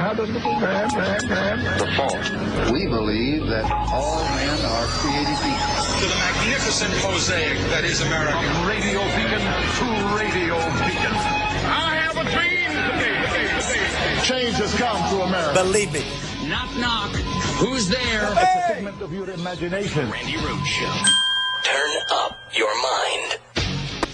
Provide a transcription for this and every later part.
The fault. We believe that all men are created equal. To the magnificent mosaic that is America. From radio beacon to radio beacon. I have a dream today. Change has come to America. Believe me. Knock, knock. Who's there? It's a figment of your imagination. Randi Rhodes Show. Turn up your mind.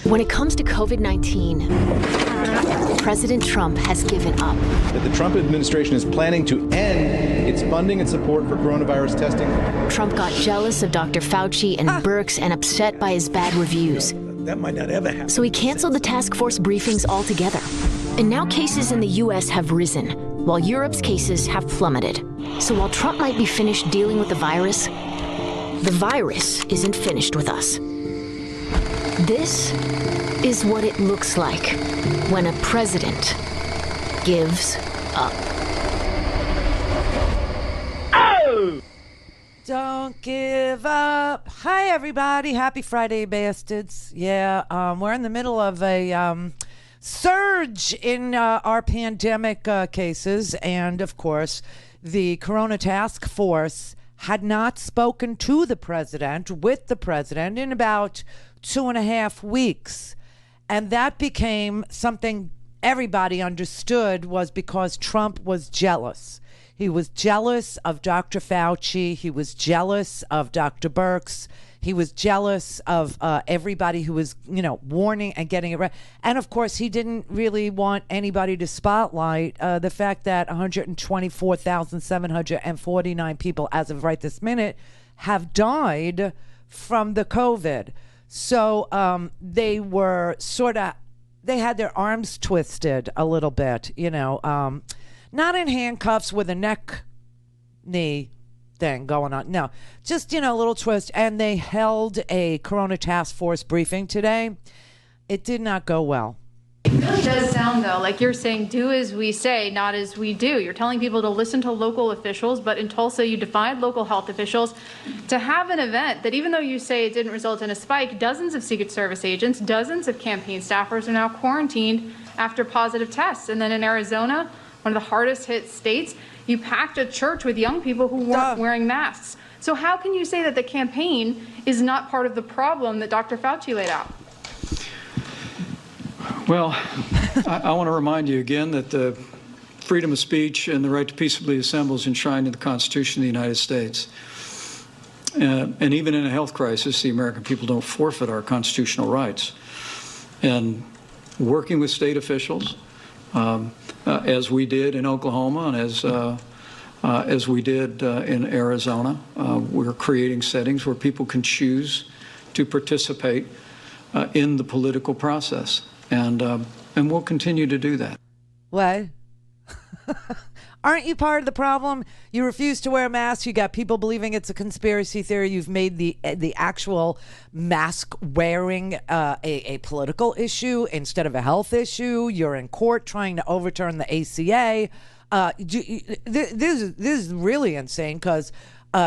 When it comes to COVID-19, President Trump has given up. That the Trump administration is planning to end its funding and support for coronavirus testing. Trump got jealous of Dr. Fauci and Birx and upset by his bad reviews. That might not ever happen. So he canceled the task force briefings altogether. And now cases in the U.S. have risen, while Europe's cases have plummeted. So while Trump might be finished dealing with the virus isn't finished with us. This is what it looks like when a president gives up. Oh! Don't give up. Hi, everybody. Happy Friday, Bastids. Yeah, we're in the middle of a surge in our pandemic cases. And, of course, the Corona Task Force had not spoken to the president, with the president, in about 2.5 weeks. And that became something everybody understood was because Trump was jealous. He was jealous of Dr. Fauci. He was jealous of Dr. Birx. He was jealous of everybody who was, warning and getting it right. And, of course, he didn't really want anybody to spotlight the fact that 124,749 people, as of right this minute, have died from the COVID. So they were they had their arms twisted a little bit, not in handcuffs with a knee thing going on. No, just, a little twist. And they held a Corona Task Force briefing today. It did not go well. It really does sound, though, like you're saying, do as we say, not as we do. You're telling people to listen to local officials, but in Tulsa, you defied local health officials to have an event that, even though you say it didn't result in a spike, dozens of Secret Service agents, dozens of campaign staffers are now quarantined after positive tests. And then in Arizona, one of the hardest hit states, you packed a church with young people who weren't wearing masks. So how can you say that the campaign is not part of the problem that Dr. Fauci laid out? Well, I want to remind you again that the freedom of speech and the right to peaceably assemble is enshrined in the Constitution of the United States. And even in a health crisis, the American people don't forfeit our constitutional rights. And working with state officials, as we did in Oklahoma and as we did in Arizona, we're creating settings where people can choose to participate in the political process. And we'll continue to do that. What? Aren't you part of the problem? You refuse to wear a mask. You got people believing it's a conspiracy theory. You've made the actual mask wearing a political issue instead of a health issue. You're in court trying to overturn the ACA. This is really insane because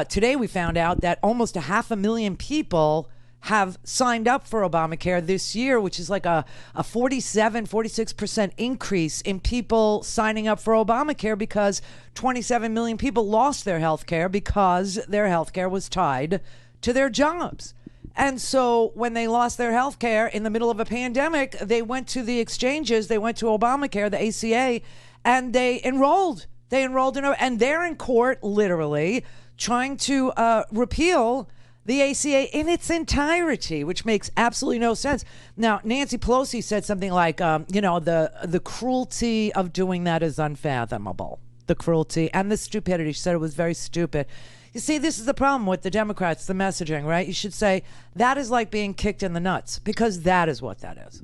today we found out that almost 500,000 people have signed up for Obamacare this year, which is like a 46% increase in people signing up for Obamacare because 27 million people lost their health care because their health care was tied to their jobs. And so when they lost their health care in the middle of a pandemic, they went to the exchanges, they went to Obamacare, the ACA, and they enrolled. And they're in court, literally, trying to repeal the ACA in its entirety, which makes absolutely no sense. Now, Nancy Pelosi said something like, the cruelty of doing that is unfathomable. The cruelty and the stupidity. She said it was very stupid. You see, this is the problem with the Democrats, the messaging, right? You should say that is like being kicked in the nuts because that is what that is.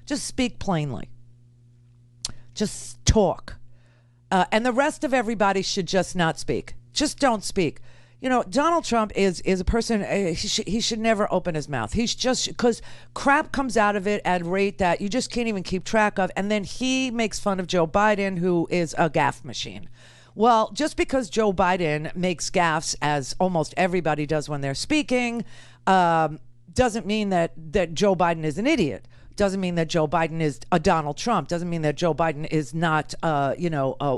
Just speak plainly. Just talk. And the rest of everybody should just not speak. Just don't speak. Donald Trump is a person, he should never open his mouth. He's just, because crap comes out of it at a rate that you just can't even keep track of. And then he makes fun of Joe Biden, who is a gaffe machine. Well, just because Joe Biden makes gaffes, as almost everybody does when they're speaking, doesn't mean that Joe Biden is an idiot. Doesn't mean that Joe Biden is a Donald Trump. Doesn't mean that Joe Biden is not, a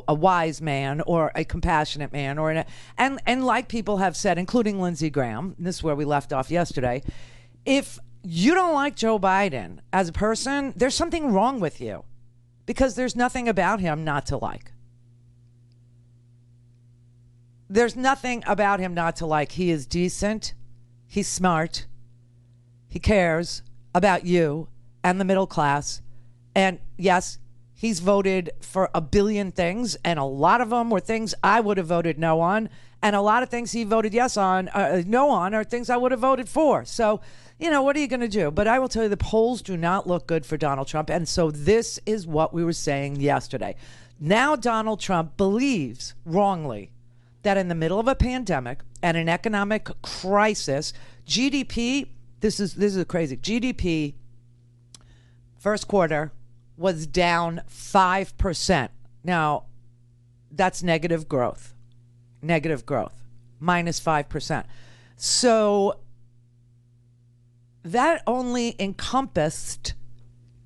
wise man or a compassionate man. And like people have said, including Lindsey Graham, this is where we left off yesterday, if you don't like Joe Biden as a person, there's something wrong with you because there's nothing about him not to like. There's nothing about him not to like. He is decent. He's smart. He cares about you and the middle class. And yes, he's voted for a billion things, and a lot of them were things I would have voted no on, and a lot of things he voted no on are things I would have voted for. So, what are you going to do? But I will tell you, the polls do not look good for Donald Trump, and so this is what we were saying yesterday. Now Donald Trump believes, wrongly, that in the middle of a pandemic and an economic crisis, GDP, this is crazy, GDP first quarter was down 5%. Now, that's negative growth, minus 5%. So that only encompassed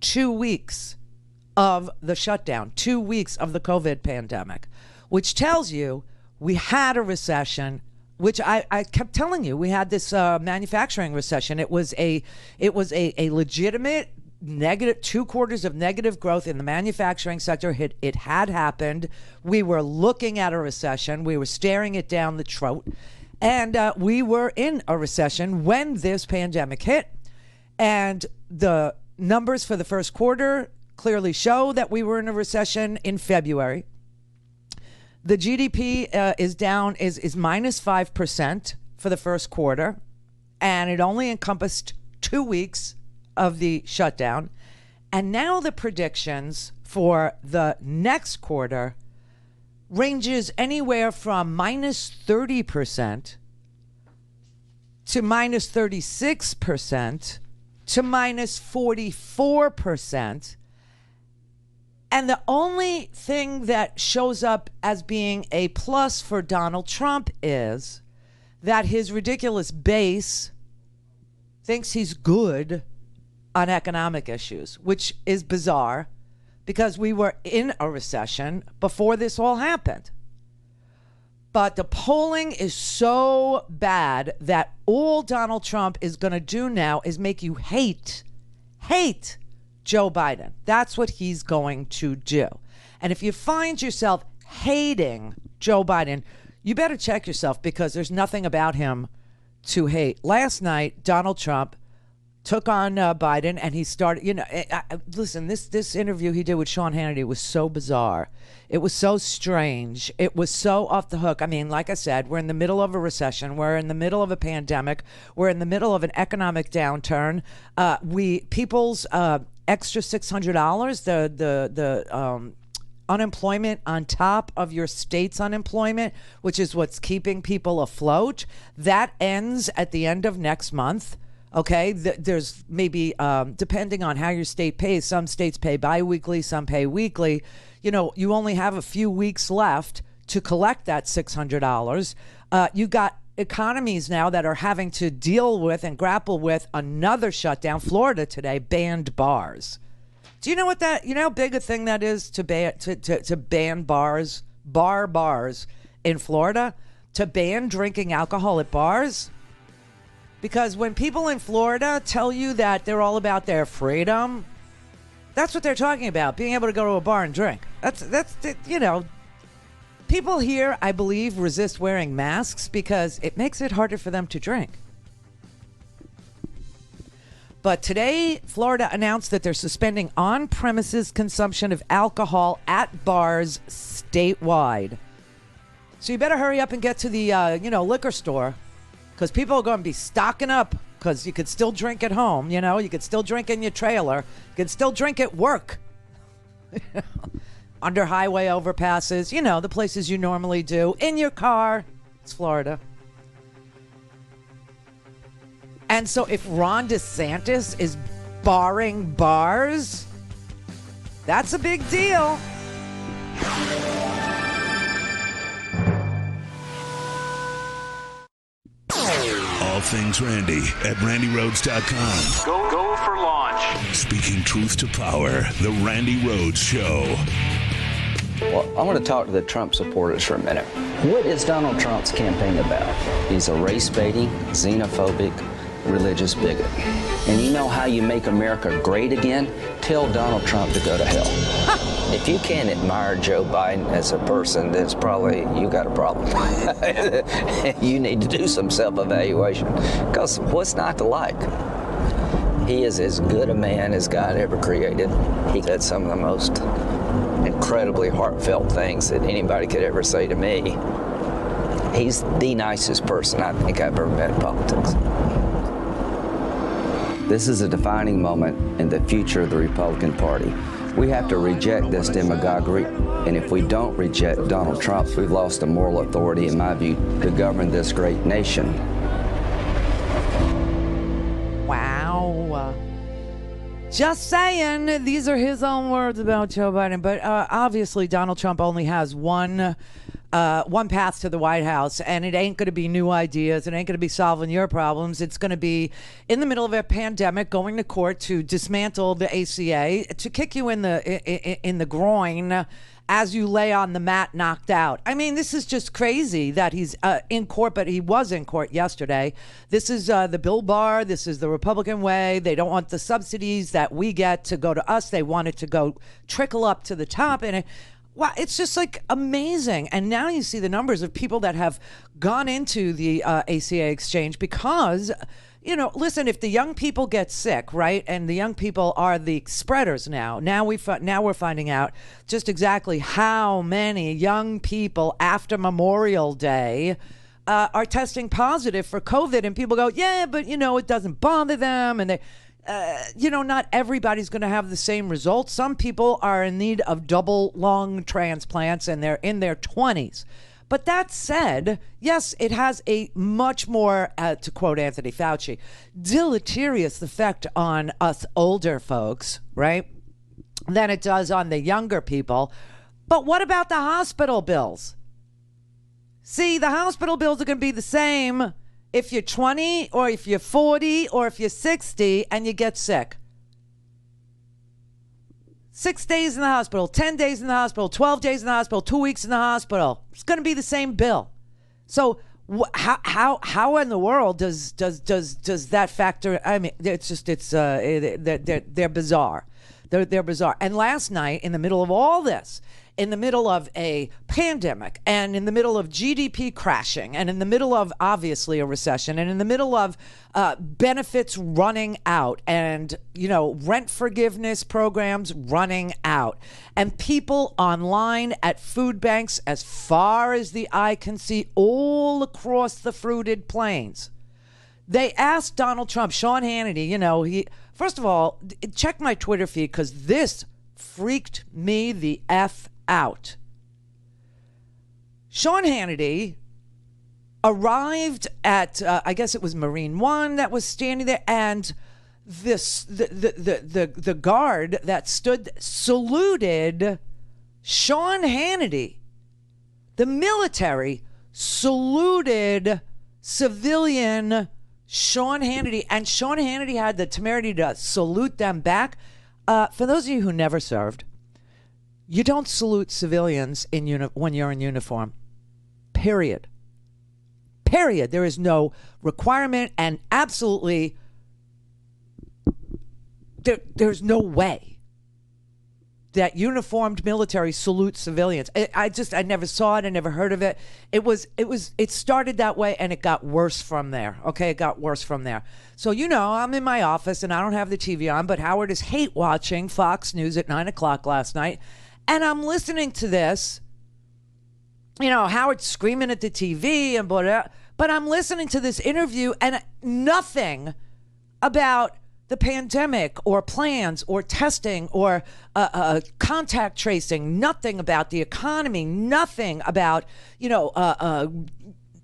2 weeks of the shutdown, 2 weeks of the COVID pandemic, which tells you we had a recession, which I kept telling you, we had this manufacturing recession. It was a legitimate negative 2 quarters of negative growth in the manufacturing sector. It had happened. We were looking at a recession. We were staring it down the throat. And we were in a recession when this pandemic hit. And the numbers for the first quarter clearly show that we were in a recession in February. The GDP is down, is minus 5% for the first quarter. And it only encompassed 2 weeks of the shutdown. And now the predictions for the next quarter ranges anywhere from minus 30% to minus 36% to minus 44%. And the only thing that shows up as being a plus for Donald Trump is that his ridiculous base thinks he's good on economic issues, which is bizarre because we were in a recession before this all happened. But the polling is so bad that all Donald Trump is going to do now is make you hate Joe Biden. That's what he's going to do. And if you find yourself hating Joe Biden, you better check yourself because there's nothing about him to hate. Last night, Donald Trump took on Biden, and he started, listen, this interview he did with Sean Hannity was so bizarre. It was so strange. It was so off the hook. I mean, like I said, we're in the middle of a recession. We're in the middle of a pandemic. We're in the middle of an economic downturn. People's extra $600, the unemployment on top of your state's unemployment, which is what's keeping people afloat, that ends at the end of next month. Okay, there's maybe, depending on how your state pays, some states pay biweekly, some pay weekly. You only have a few weeks left to collect that $600. You got economies now that are having to deal with and grapple with another shutdown. Florida today banned bars. Do you know how big a thing that is to ban bars in Florida? To ban drinking alcohol at bars? Because when people in Florida tell you that they're all about their freedom, that's what they're talking about, being able to go to a bar and drink. That's people here, I believe, resist wearing masks because it makes it harder for them to drink. But today, Florida announced that they're suspending on-premises consumption of alcohol at bars statewide. So you better hurry up and get to the, liquor store, because people are going to be stocking up because you could still drink at home, you could still drink in your trailer, you could still drink at work, under highway overpasses, the places you normally do, in your car. It's Florida. And so if Ron DeSantis is barring bars, that's a big deal. all things Randi at RandiRhodes.com. Go for launch. Speaking truth to power, the Randi Rhodes Show. Well, I want to talk to the Trump supporters for a minute. What is Donald Trump's campaign about? He's a race-baiting, xenophobic, religious bigot. And you know how you make America great again? Tell Donald Trump to go to hell. If you can't admire Joe Biden as a person, then it's probably you got a problem. You need to do some self-evaluation. Because what's not to like? He is as good a man as God ever created. He said some of the most incredibly heartfelt things that anybody could ever say to me. He's the nicest person I think I've ever met in politics. This is a defining moment in the future of the Republican Party. We have to reject this demagoguery, and if we don't reject Donald Trump, we've lost the moral authority, in my view, to govern this great nation. Wow. Just saying, these are his own words about Joe Biden. But obviously, Donald Trump only has one path to the White House, and it ain't going to be new ideas. It ain't going to be solving your problems. It's going to be in the middle of a pandemic, going to court to dismantle the ACA, to kick you in the groin as you lay on the mat knocked out. I mean, this is just crazy that he's in court, but he was in court yesterday. This is the Bill Barr. This is the Republican way. They don't want the subsidies that we get to go to us. They want it to go trickle up to the top. And wow, it's just like amazing. And now you see the numbers of people that have gone into the ACA exchange because, you know, listen, if the young people get sick, right, and the young people are the spreaders now we're finding out just exactly how many young people after Memorial Day are testing positive for COVID. And people go, yeah, but, you know, it doesn't bother them. And they... not everybody's going to have the same results. Some people are in need of double lung transplants and they're in their 20s. But that said, yes, it has a much more, to quote Anthony Fauci, deleterious effect on us older folks, right, than it does on the younger people. But what about the hospital bills? See, the hospital bills are going to be the same if you're 20 or if you're 40 or if you're 60 and you get sick. 6 days in the hospital, 10 days in the hospital, 12 days in the hospital, 2 weeks in the hospital. It's going to be the same bill. So how in the world does that factor? I mean, they're bizarre. They're bizarre. And last night, in the middle of all this, in the middle of a pandemic and in the middle of GDP crashing and in the middle of obviously a recession and in the middle of benefits running out and, you know, rent forgiveness programs running out and people online at food banks as far as the eye can see all across the fruited plains. They asked Donald Trump, Sean Hannity, you know, first of all, check my Twitter feed because this freaked me the F out. Sean Hannity arrived at I guess it was Marine One that was standing there, and the guard that stood saluted Sean Hannity. The military saluted civilian Sean Hannity, and Sean Hannity had the temerity to salute them back. For those of you who never served, you don't salute civilians when you're in uniform. Period. There is no requirement, and absolutely there's no way that uniformed military salutes civilians. I never saw it. I never heard of it. It started that way, and it got worse from there. Okay, it got worse from there. So, you know, I'm in my office, and I don't have the TV on, but Howard is hate watching Fox News at 9 o'clock last night. And I'm listening to this, you know, Howard screaming at the TV and blah, blah, but I'm listening to this interview and nothing about the pandemic or plans or testing or contact tracing, nothing about the economy, nothing about, you know,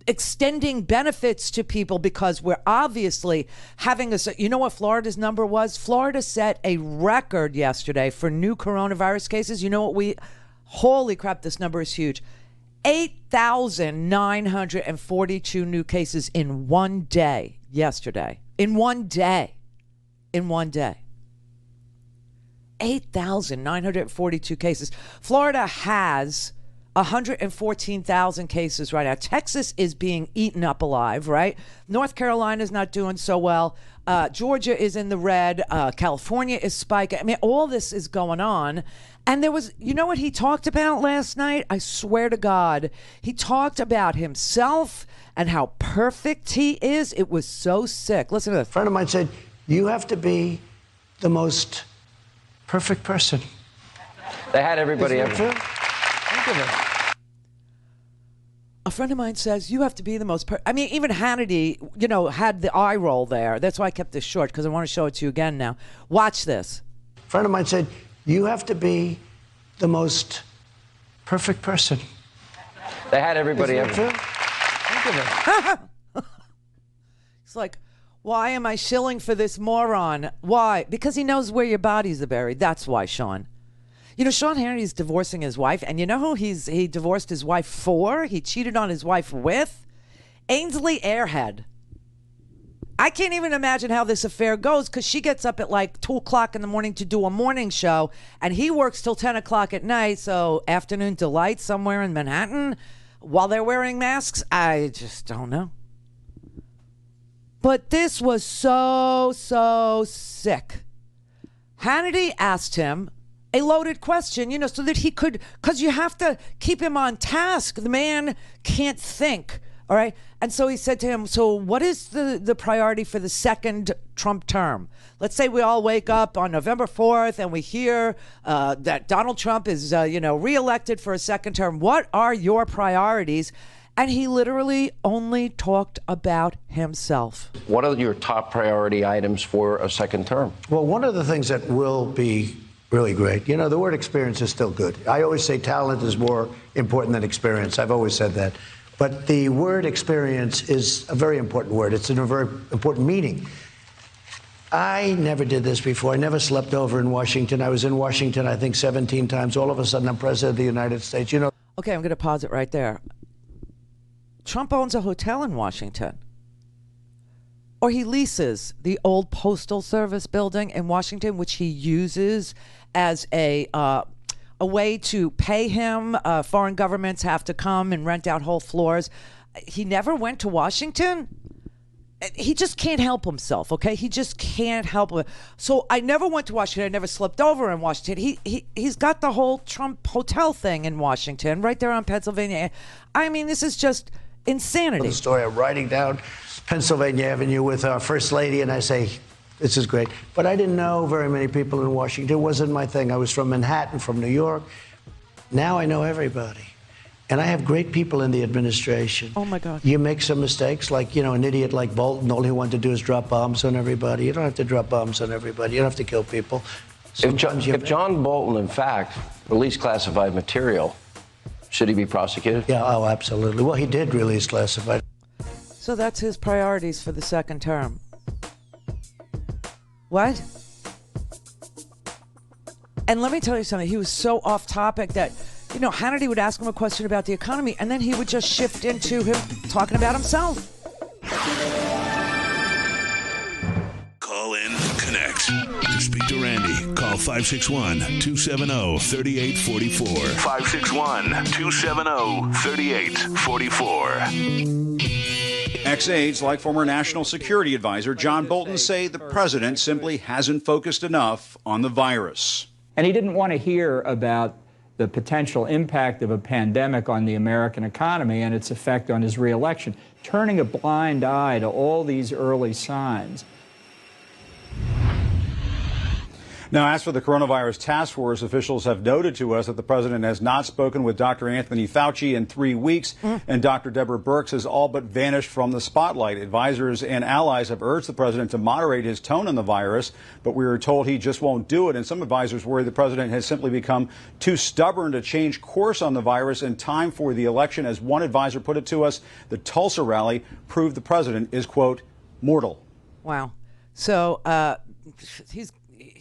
extending benefits to people because we're obviously having you know what Florida's number was? Florida set a record yesterday for new coronavirus cases. You know what holy crap, this number is huge. 8,942 new cases in one day yesterday. In one day. 8,942 cases. Florida has 114,000 cases right now. Texas is being eaten up alive, right? North Carolina's not doing so well. Georgia is in the red. California is spiking. I mean, all this is going on. And there was, you know what he talked about last night? I swear to God, he talked about himself and how perfect he is. It was so sick. Listen to this. A friend of mine said, you have to be the most perfect person. They had everybody Isn't that ever. true? Think of it. A friend of mine says, you have to be the most I mean, even Hannity, you know, had the eye roll there. That's why I kept this short, because I want to show it to you again now. Watch this. A friend of mine said, you have to be the most perfect person. They had everybody Isn't that ever. true? Think of it. It's like, why am I shilling for this moron? Why? Because he knows where your bodies are buried. That's why, Sean. You know, Sean Hannity's divorcing his wife, and you know who he divorced his wife for? He cheated on his wife with? Ainsley Airhead. I can't even imagine how this affair goes, because she gets up at like 2 o'clock in the morning to do a morning show, and he works till 10 o'clock at night, so afternoon delight somewhere in Manhattan while they're wearing masks? I just don't know. But this was so sick. Hannity asked him a loaded question, you know, so that he could, because you have to keep him on task. The man can't think, all right? And so he said to him, so what is the priority for the second Trump term? Let's say we all wake up on November 4th and we hear that Donald Trump is, reelected for a second term. What are your priorities? And he literally only talked about himself. What are your top priority items for a second term? Well, one of the things that will be really great, you know, the word experience is still good. I always say talent is more important than experience. I've always said that. But the word experience is a very important word. It's in a very important meaning. I never did this before. I never slept over in Washington. I was in Washington, I think, 17 times. All of a sudden, I'm president of the United States. You know. Okay, I'm going to pause it right there. Trump owns a hotel in Washington. Or he leases the old Postal Service building in Washington, which he uses as a way to pay him. Foreign governments have to come and rent out whole floors. He never went to Washington. He just can't help himself, okay? He just can't help it. So I never went to Washington. I never slept over in Washington. He's got the whole Trump hotel thing in Washington, right there on Pennsylvania. I mean, this is just insanity. The story, I'm riding down Pennsylvania Avenue with our First Lady, and I say, this is great. But I didn't know very many people in Washington. It wasn't my thing. I was from Manhattan, from New York. Now I know everybody. And I have great people in the administration. Oh, my God. You make some mistakes, like, you know, an idiot like Bolton, all he wanted to do is drop bombs on everybody. You don't have to drop bombs on everybody. You don't have to kill people. If John Bolton, in fact, released classified material, should he be prosecuted? Yeah, oh, absolutely. Well, he did release classified. So that's his priorities for the second term. What? And let me tell you something. He was so off topic that, you know, Hannity would ask him a question about the economy, and then he would just shift into him talking about himself. Call in, connect. To speak to Randi, call 561-270-3844. 561-270-3844. Ex-aides, like former National Security Advisor John Bolton, say the president simply hasn't focused enough on the virus. And he didn't want to hear about the potential impact of a pandemic on the American economy and its effect on his reelection, turning a blind eye to all these early signs. Now, as for the coronavirus task force, officials have noted to us that the president has not spoken with Dr. Anthony Fauci in 3 weeks, and Dr. Deborah Birx has all but vanished from the spotlight. Advisors and allies have urged the president to moderate his tone on the virus, but we were told he just won't do it, and some advisors worry the president has simply become too stubborn to change course on the virus in time for the election. As one advisor put it to us, the Tulsa rally proved the president is, quote, mortal. Wow. So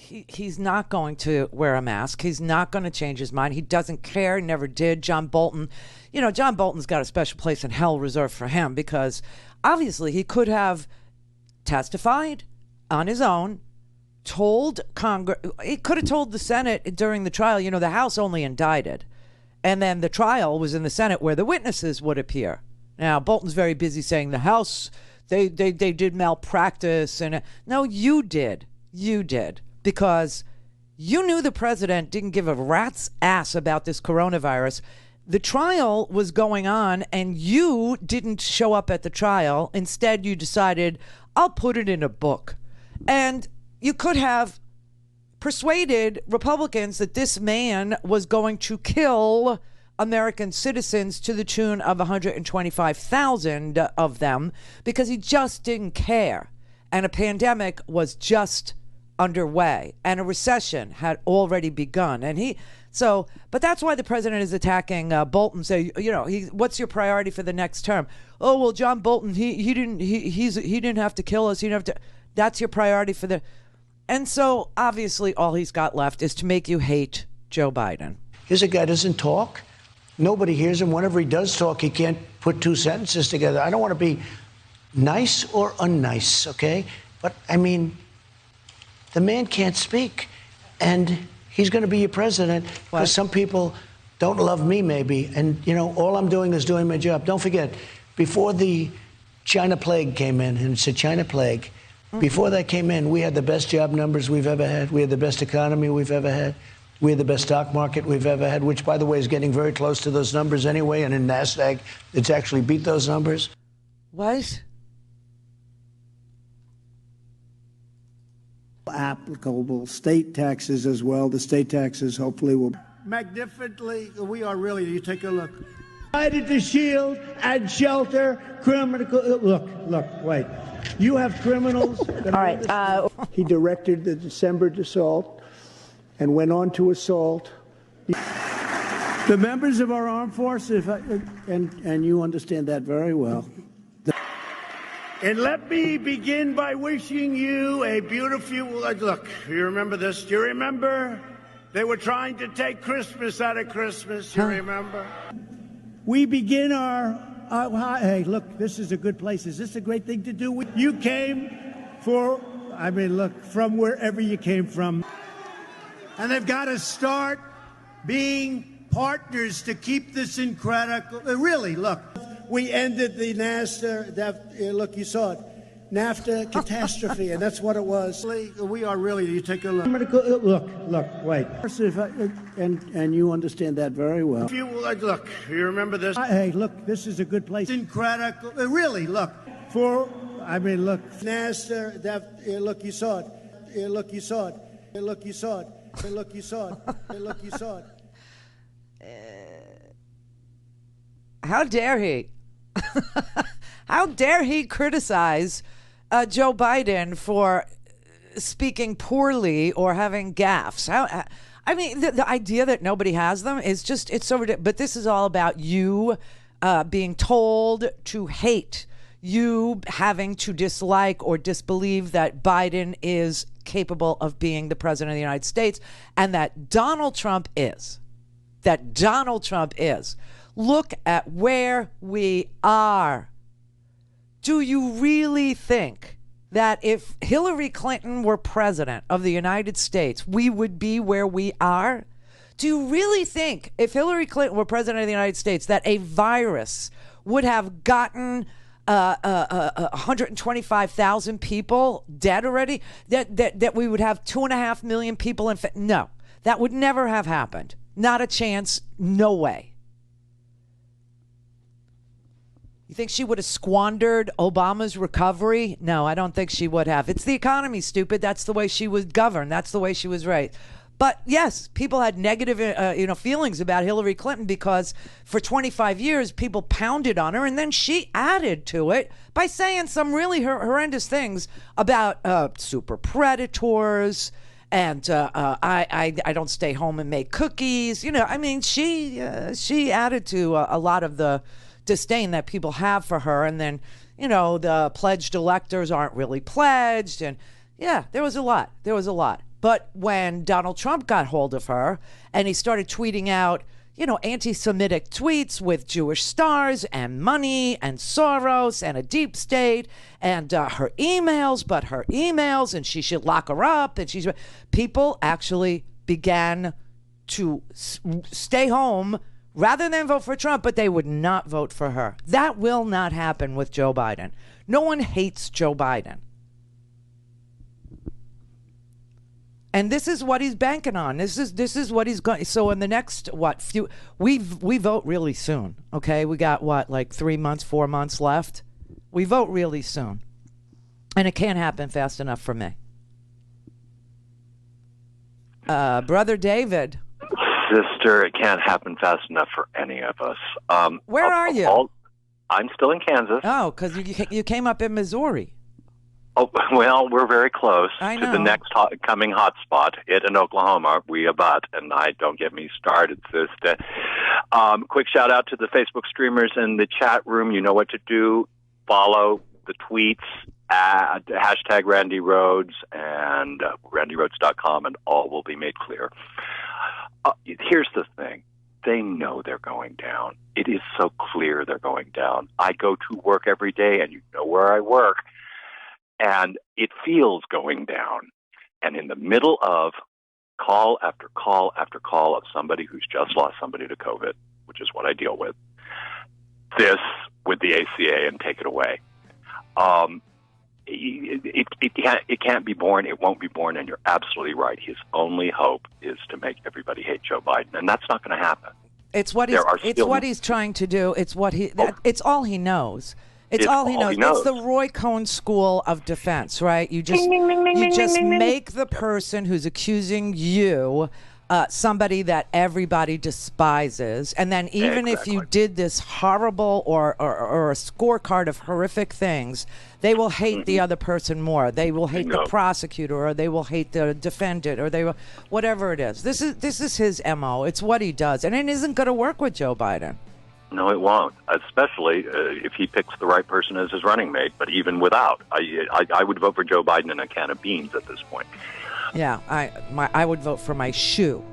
he's not going to wear a mask. He's not going to change his mind. He doesn't care, never did. John Bolton, you know, John Bolton's got a special place in hell reserved for him because obviously he could have testified on his own, told Congress, he could have told the Senate during the trial, you know, the House only indicted. And then the trial was in the Senate where the witnesses would appear. Now, Bolton's very busy saying the House, they did malpractice. And no, you did. You did. Because you knew the president didn't give a rat's ass about this coronavirus. The trial was going on and you didn't show up at the trial. Instead, you decided, I'll put it in a book. And you could have persuaded Republicans that this man was going to kill American citizens to the tune of 125,000 of them because he just didn't care. And a pandemic was just underway and a recession had already begun. And but that's why the president is attacking Bolton. Say, you know, what's your priority for the next term? Oh, well, John Bolton, he didn't have to kill us. He didn't have to. That's your priority for the. And so obviously all he's got left is to make you hate Joe Biden. Here's a guy who doesn't talk. Nobody hears him. Whenever he does talk, he can't put two sentences together. I don't want to be nice or unnice, okay? But, I mean, the man can't speak. And he's going to be your president because some people don't love me, maybe. And, you know, all I'm doing is doing my job. Don't forget, before the China plague came in, and it's a China plague, before that came in, we had the best job numbers we've ever had. We had the best economy we've ever had. We had the best stock market we've ever had, which, by the way, is getting very close to those numbers anyway. And in NASDAQ, it's actually beat those numbers. What? Applicable state taxes as well. The state taxes hopefully will. Magnificently, we are really, you take a look. Provided to shield and shelter criminal. Look, wait. You have criminals. All right. He directed the December assault and went on to assault the members of our armed forces, and you understand that very well. And let me begin by wishing you a beautiful, look, you remember this? Do you remember they were trying to take Christmas out of Christmas? You remember? We begin our, hey, look, this is a good place. Is this a great thing to do? You came from wherever you came from. And they've got to start being partners to keep this incredible, really, look. We ended the look, you saw it, NAFTA catastrophe, and that's what it was. We are really, you take a look. Look, wait. And you understand that very well. Look, you remember this? Hey, look, this is a good place. It's incredible, really, look. NAFTA, look, you saw it. Look, you saw it. Look, you saw it. Look, you saw it. Look, you saw it. How dare he? How dare he criticize Joe Biden for speaking poorly or having gaffes? I mean, the idea that nobody has them is just, it's so ridiculous. But this is all about you being told to hate, you having to dislike or disbelieve that Biden is capable of being the president of the United States, and that Donald Trump is. Look at where we are. Do you really think that if Hillary Clinton were president of the United States, we would be where we are? Do you really think if Hillary Clinton were president of the United States that a virus would have gotten 125,000 people dead already? That we would have 2.5 million people infected? No, that would never have happened. Not a chance. No way. You think she would have squandered Obama's recovery? No, I don't think she would have. It's the economy, stupid. That's the way she was governed. That's the way she was raised. But yes, people had negative, feelings about Hillary Clinton because for 25 years people pounded on her, and then she added to it by saying some really horrendous things about super predators and I don't stay home and make cookies. You know, I mean, she added to a lot of the disdain that people have for her, and then the pledged electors aren't really pledged, and yeah, there was a lot. But when Donald Trump got hold of her and he started tweeting out, anti-Semitic tweets with Jewish stars and money and Soros and a deep state and her emails, and she should lock her up. And people actually began to stay home rather than vote for Trump, but they would not vote for her. That will not happen with Joe Biden. No one hates Joe Biden. And this is what he's banking on. This is what he's going. So in the next we vote really soon. Okay, we got 4 months left. We vote really soon, and it can't happen fast enough for me. Brother David. Sister, it can't happen fast enough for any of us. Where are you? I'm still in Kansas. Oh, because you came up in Missouri. Oh, well, we're very close I to know. the next coming hotspot. It in Oklahoma, we abut, and don't get me started, sister. Quick shout out to the Facebook streamers in the chat room. You know what to do. Follow the tweets at hashtag Randi Rhodes and RandiRhodes.com, and all will be made clear. Here's the thing. They know they're going down. It is so clear they're going down. I go to work every day, and you know where I work. And it feels going down. And in the middle of call after call after call of somebody who's just lost somebody to COVID, which is what I deal with, this with the ACA and take it away. It can't be born. It won't be born. And you're absolutely right. His only hope is to make everybody hate Joe Biden. And that's not going to happen. It's what he's trying to do. It's all he knows. It's all he knows. It's the Roy Cohn School of Defense, right? You just make the person who's accusing you somebody that everybody despises, and then even if you did this horrible or a scorecard of horrific things, they will hate the other person more. They will hate the prosecutor, or they will hate the defendant, or they will whatever it is. This is his MO. It's what he does, and it isn't going to work with Joe Biden. No, it won't, especially if he picks the right person as his running mate. But even without, I would vote for Joe Biden in a can of beans at this point. Yeah, I would vote for my shoe.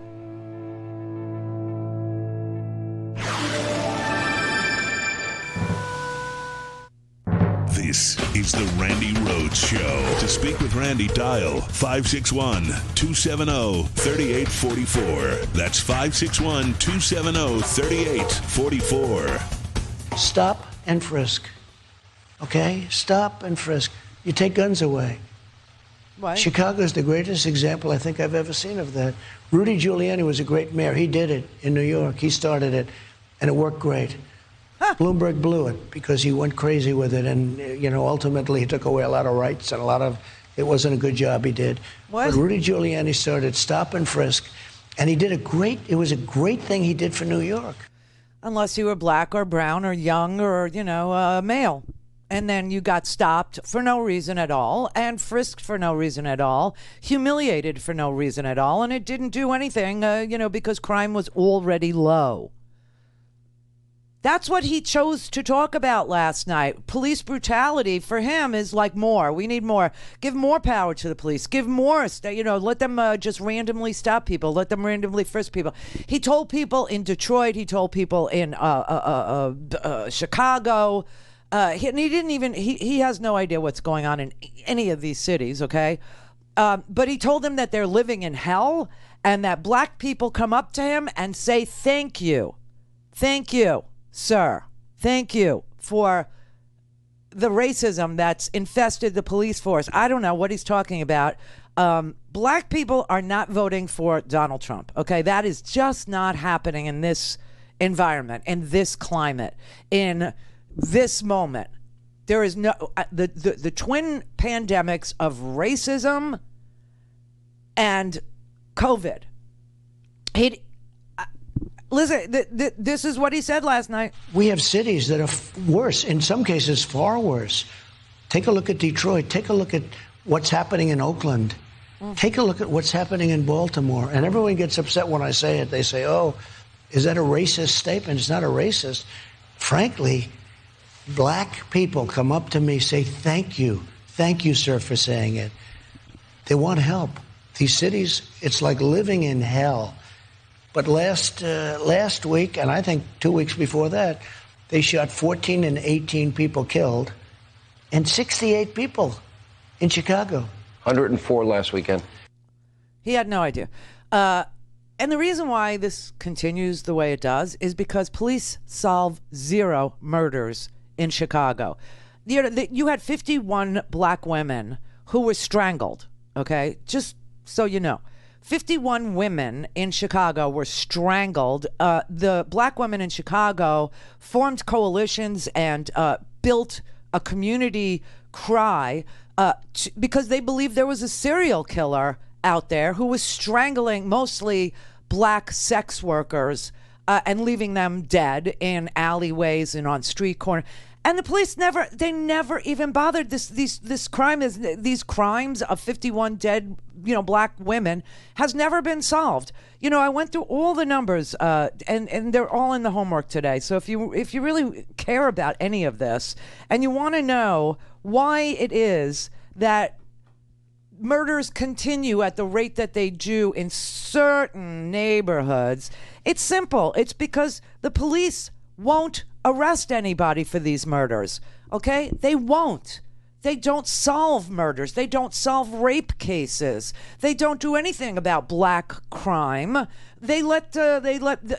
This is the Randi Rhodes Show. To speak with Randi, dial 561-270-3844. That's 561-270-3844. Stop and frisk. Okay? Stop and frisk. You take guns away. What? Chicago's the greatest example I think I've ever seen of that. Rudy Giuliani was a great mayor. He did it in New York. He started it, and it worked great. Bloomberg blew it because he went crazy with it, and ultimately he took away a lot of rights and it wasn't a good job he did. What? But Rudy Giuliani started stop and frisk, and it was a great thing he did for New York. Unless you were black or brown or young or, male. And then you got stopped for no reason at all and frisked for no reason at all, humiliated for no reason at all, and it didn't do anything, because crime was already low. That's what he chose to talk about last night. Police brutality for him is like more. We need more. Give more power to the police. Give more, let them just randomly stop people. Let them randomly frisk people. He told people in Detroit. He told people in Chicago. He has no idea what's going on in any of these cities, okay? But he told them that they're living in hell and that black people come up to him and say, thank you, sir. Thank you for the racism that's infested the police force. I don't know what he's talking about. Black people are not voting for Donald Trump, okay? That is just not happening in this environment, in this climate, in this moment. There is no the twin pandemics of racism and COVID. Listen, this is what he said last night. We have cities that are worse, in some cases far worse. Take a look at Detroit. Take a look at what's happening in Oakland. Take a look at what's happening in Baltimore. And everyone gets upset when I say it. They say, oh, is that a racist statement? It's not a racist. Frankly, black people come up to me, say, thank you, sir, for saying it. They want help. These cities, it's like living in hell. But last week, and I think 2 weeks before that, they shot 14 and 18 people killed and 68 people in Chicago. 104 last weekend. He had no idea. And the reason why this continues the way it does is because police solve 0 murders in Chicago. You had 51 black women who were strangled, okay? Just so you know. 51 women in Chicago were strangled. The black women in Chicago formed coalitions and built a community cry because they believed there was a serial killer out there who was strangling mostly black sex workers and leaving them dead in alleyways and on street corners. And the police never even bothered. These crimes of 51 dead, black women has never been solved. I went through all the numbers, and they're all in the homework today. So if you really care about any of this, and you want to know why it is that murders continue at the rate that they do in certain neighborhoods, it's simple. It's because the police won't arrest anybody for these murders, okay? They won't. They don't solve murders. They don't solve rape cases. They don't do anything about black crime. They let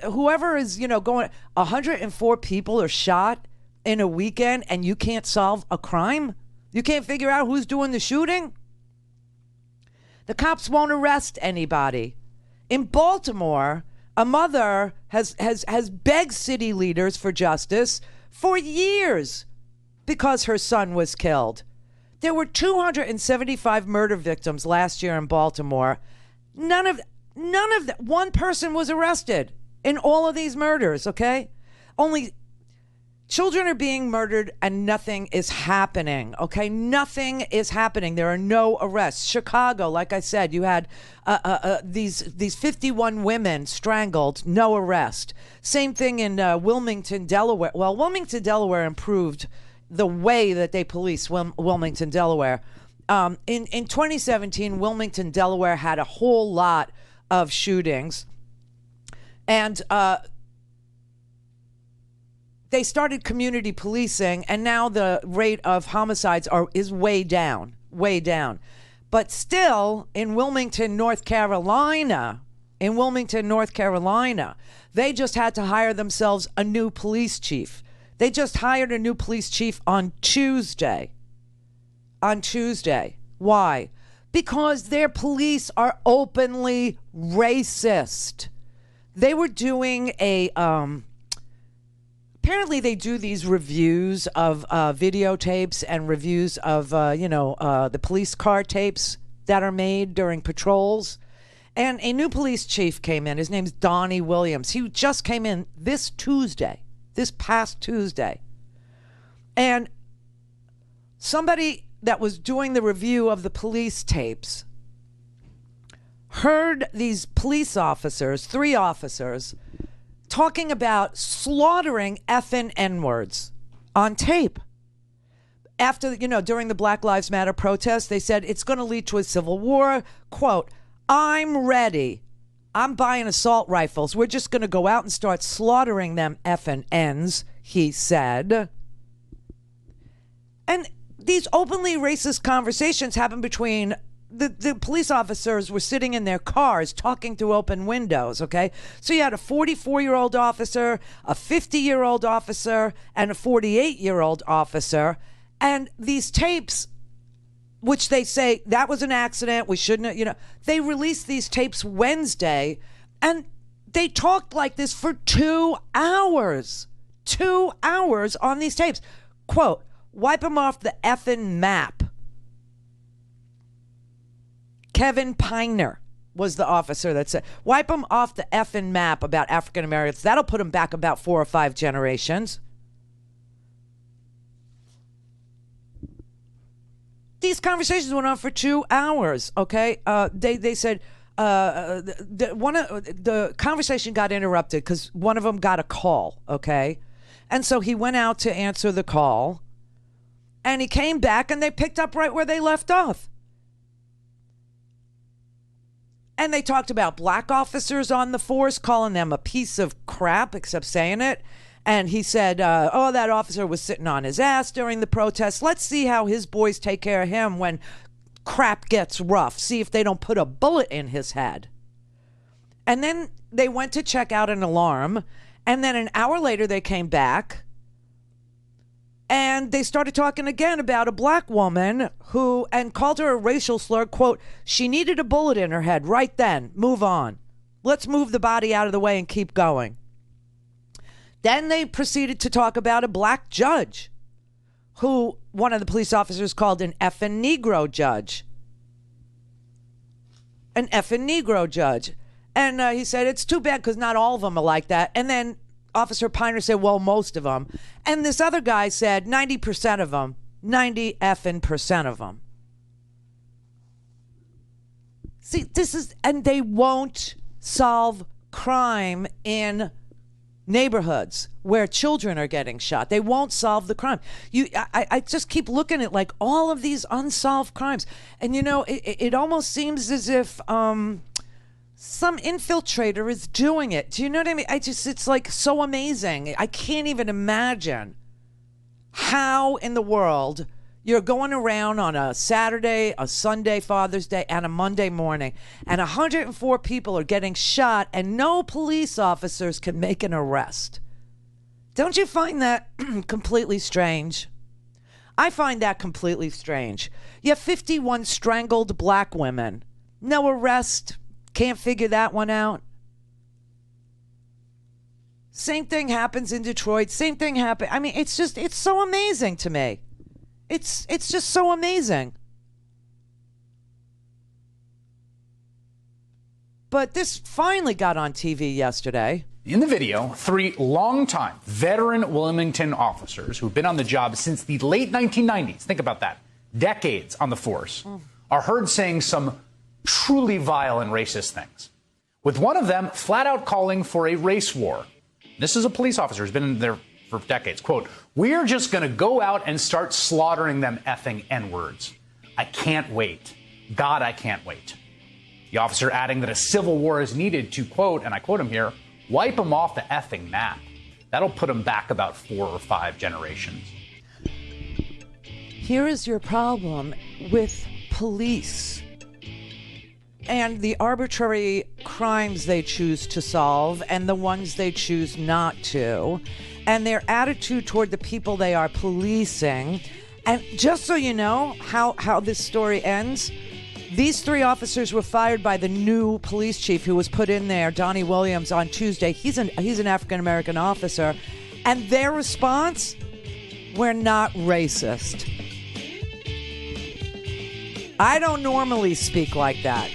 whoever is, going, 104 people are shot in a weekend and you can't solve a crime? You can't figure out who's doing the shooting? The cops won't arrest anybody. In Baltimore, a mother has begged city leaders for justice for years because her son was killed. There were 275 murder victims last year in Baltimore. None of that. One person was arrested in all of these murders, okay? Only children are being murdered and nothing is happening, okay? Nothing is happening. There are no arrests. Chicago, like I said, you had these 51 women strangled, no arrest. Same thing in Wilmington, Delaware. Well, Wilmington, Delaware improved the way that they police Wilmington, Delaware. In 2017, Wilmington, Delaware had a whole lot of shootings. And they started community policing, and now the rate of homicides is way down. But still, in Wilmington, North Carolina, they just had to hire themselves a new police chief. They just hired a new police chief on Tuesday. Why? Because their police are openly racist. They were doing apparently they do these reviews of videotapes and reviews of, the police car tapes that are made during patrols. And a new police chief came in. His name's Donnie Williams. He just came in this past Tuesday. And somebody that was doing the review of the police tapes heard these police officers, 3 officers, talking about slaughtering effing N-words on tape. After, during the Black Lives Matter protests, they said it's going to lead to a civil war. Quote, "I'm ready. I'm buying assault rifles. We're just going to go out and start slaughtering them effing N's," he said. And these openly racist conversations happen between the police officers were sitting in their cars talking through open windows, okay? So you had a 44-year-old officer, a 50-year-old officer, and a 48-year-old officer. And these tapes, which they say, that was an accident, we shouldn't have, they released these tapes Wednesday, and they talked like this for 2 hours. 2 hours on these tapes. Quote, "Wipe them off the effing map." Kevin Piner was the officer that said, "Wipe them off the effing map about African Americans. That'll put them back about 4 or 5 generations." These conversations went on for 2 hours, okay? They said the conversation got interrupted because one of them got a call, okay? And so he went out to answer the call, and he came back, and they picked up right where they left off. And they talked about black officers on the force, calling them a piece of crap, except saying it. And he said, that officer was sitting on his ass during the protest. Let's see how his boys take care of him when crap gets rough. See if they don't put a bullet in his head. And then they went to check out an alarm. And then an hour later, they came back. And they started talking again about a black woman and called her a racial slur. Quote, she needed a bullet in her head right then. Move on. Let's move the body out of the way and keep going. Then they proceeded to talk about a black judge who one of the police officers called an effing Negro judge. An effing Negro judge. And he said, it's too bad because not all of them are like that. And then Officer Piner said, well, most of them. And this other guy said 90% of them. 90 effing% of them. See, and they won't solve crime in neighborhoods where children are getting shot. They won't solve the crime. I just keep looking at like all of these unsolved crimes. And it almost seems as if some infiltrator is doing it. Do you know what I mean? It's like so amazing. I can't even imagine how in the world you're going around on a Saturday, a Sunday, Father's Day, and a Monday morning, and 104 people are getting shot, and no police officers can make an arrest. Don't you find that completely strange? I find that completely strange. You have 51 strangled black women. No arrest. Can't figure that one out. Same thing happens in Detroit. Same thing happened. I mean, it's so amazing to me. It's just so amazing. But this finally got on TV yesterday. In the video, 3 longtime veteran Wilmington officers who've been on the job since the late 1990s, think about that, decades on the force, are heard saying some truly vile and racist things, with one of them flat out calling for a race war. This is a police officer who's been in there for decades. Quote, we're just going to go out and start slaughtering them effing N-words. I can't wait. God, I can't wait. The officer adding that a civil war is needed to, quote, and I quote him here, wipe them off the effing map. That'll put them back about 4 or 5 generations. Here is your problem with police and the arbitrary crimes they choose to solve and the ones they choose not to, and their attitude toward the people they are policing. And just so you know how this story ends, these 3 officers were fired by the new police chief who was put in there, Donnie Williams, on Tuesday. He's an African-American officer. And their response, we're not racist. I don't normally speak like that.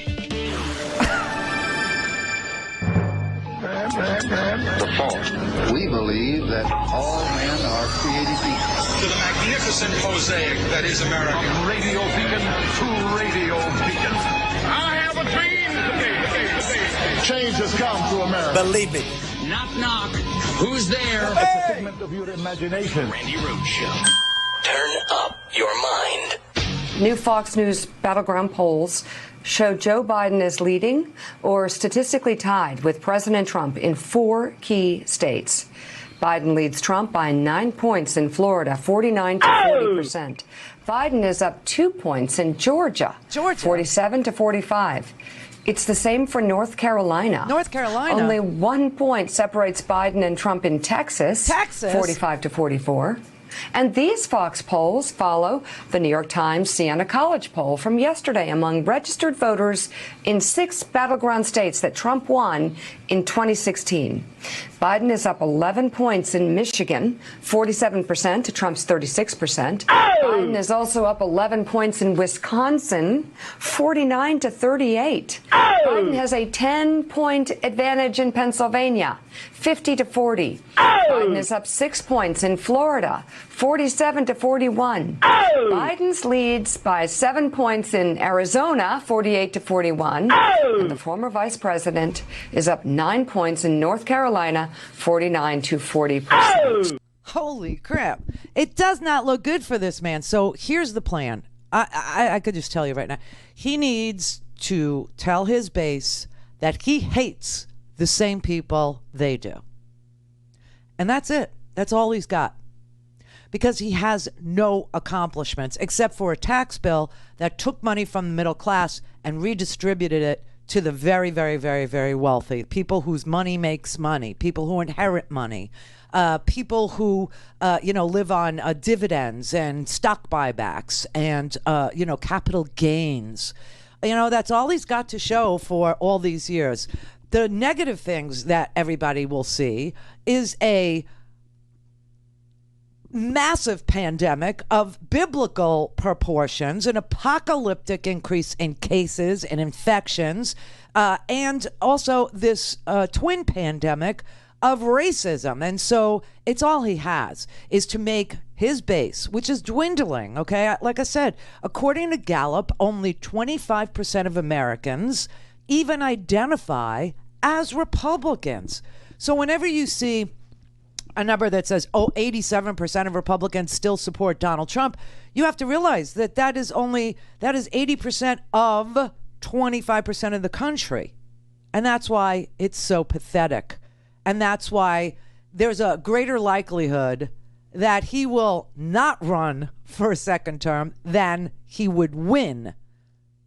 The fault. We believe that all men are created equal. To the magnificent mosaic that is America. From radio beacon to radio beacon. I have a dream today. Change has come to America. Believe it. Knock, knock. Who's there? It's a figment of your imagination. Randi Rhodes Show. Turn up your mind. New Fox News battleground polls show Joe Biden is leading or statistically tied with President Trump in 4 key states. Biden leads Trump by 9 points in Florida, 49 to 40%. Biden is up 2 points in Georgia, 47 to 45. It's the same for North Carolina. Only 1 point separates Biden and Trump in Texas, 45 to 44. And these Fox polls follow the New York Times Siena College poll from yesterday among registered voters in 6 battleground states that Trump won in 2016. Biden is up 11 points in Michigan, 47% to Trump's 36%. Biden is also up 11 points in Wisconsin, 49 to 38. Biden has a 10-point advantage in Pennsylvania, 50 to 40. Biden is up 6 points in Florida, 47 to 41. Biden's leads by 7 points in Arizona, 48 to 41. And the former vice president is up 9 points in North Carolina, 49 to 40%. Holy crap. It does not look good for this man. So here's the plan. I could just tell you right now. He needs to tell his base that he hates the same people they do. And that's it. That's all he's got. Because he has no accomplishments except for a tax bill that took money from the middle class and redistributed it to the very, very, very, very wealthy. People whose money makes money. People who inherit money. People who, live on dividends and stock buybacks and, capital gains. That's all he's got to show for all these years. The negative things that everybody will see is a massive pandemic of biblical proportions, an apocalyptic increase in cases and infections, and also this twin pandemic of racism. And so it's all he has is to make his base, which is dwindling, okay? Like I said, according to Gallup, only 25% of Americans even identify as Republicans. So whenever you see a number that says, 87% of Republicans still support Donald Trump, you have to realize that is 80% of 25% of the country. And that's why it's so pathetic. And that's why there's a greater likelihood that he will not run for a second term than he would win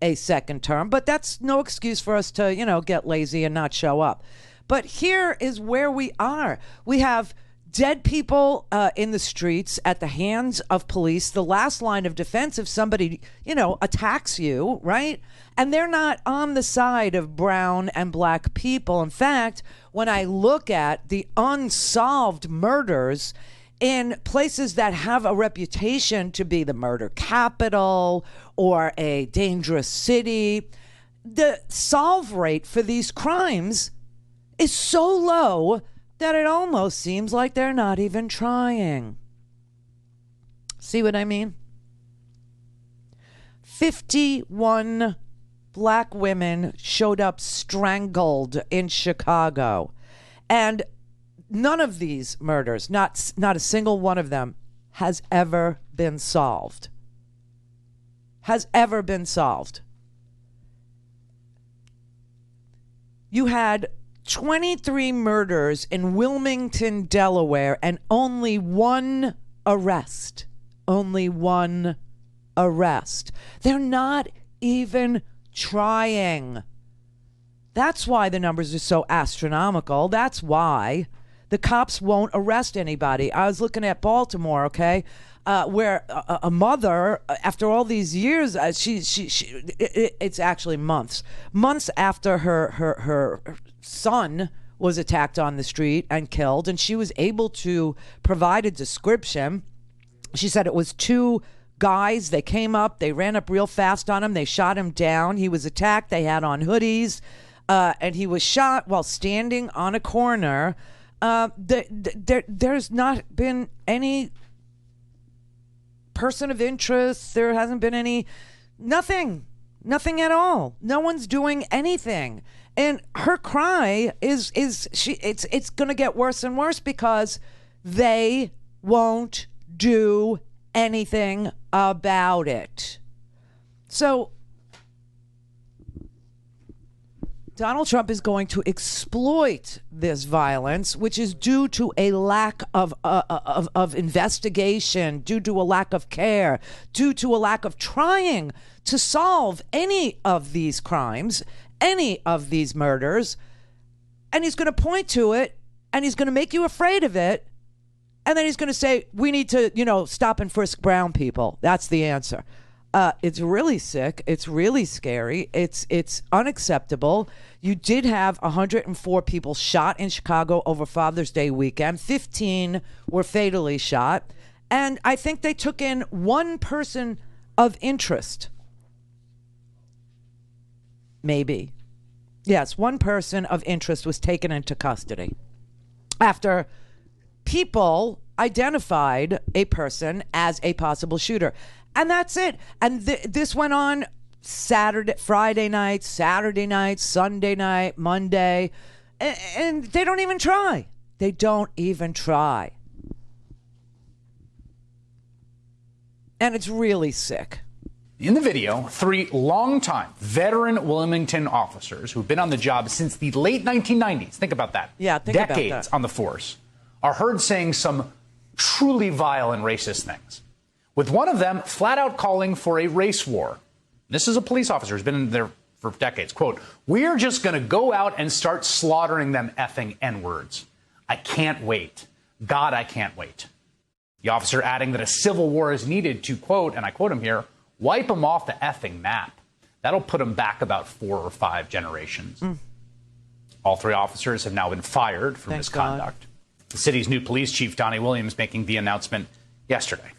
a second term. But that's no excuse for us to, get lazy and not show up. But here is where we are. We have dead people in the streets at the hands of police, the last line of defense if somebody, attacks you, right? And they're not on the side of brown and black people. In fact, when I look at the unsolved murders in places that have a reputation to be the murder capital or a dangerous city, the solve rate for these crimes is so low that it almost seems like they're not even trying. See what I mean? 51 black women showed up strangled in Chicago. And none of these murders, not a single one of them, has ever been solved. Has ever been solved. You had 23 murders in Wilmington, Delaware, and only one arrest. Only one arrest. They're not even trying. That's why the numbers are so astronomical. That's why the cops won't arrest anybody. I was looking at Baltimore, okay, where a mother, after all these years, it's actually months after her son was attacked on the street and killed, and she was able to provide a description. She said it was two guys. They came up, they ran up real fast on him, they shot him down. He was attacked, they had on hoodies, and he was shot while standing on a corner. There's not been any person of interest. There hasn't been nothing at all. No one's doing anything. And her cry is it's going to get worse and worse because they won't do anything about it. So Donald Trump is going to exploit this violence, which is due to a lack of investigation, due to a lack of care, due to a lack of trying to solve any of these crimes, any of these murders. And he's going to point to it, and he's going to make you afraid of it. And then he's going to say, we need to, stop and frisk brown people. That's the answer. It's really sick. It's really scary. It's unacceptable. You did have 104 people shot in Chicago over Father's Day weekend. 15 were fatally shot. And I think they took in one person of interest. Maybe. Yes, one person of interest was taken into custody after people identified a person as a possible shooter. And that's it. And this went on Friday night, Saturday night, Sunday night, Monday. And they don't even try. They don't even try. And it's really sick. In the video, 3 longtime veteran Wilmington officers who've been on the job since the late 1990s, think about that, decades on the force, are heard saying some truly vile and racist things, with one of them flat out calling for a race war. This is a police officer who's been in there for decades. Quote, "We're just going to go out and start slaughtering them effing N-words. I can't wait. God, I can't wait." The officer adding that a civil war is needed to, quote, and I quote him here, "wipe them off the effing map. That'll put them back about 4 or 5 generations." All 3 officers have now been fired for misconduct. The city's new police chief, Donnie Williams, making the announcement yesterday.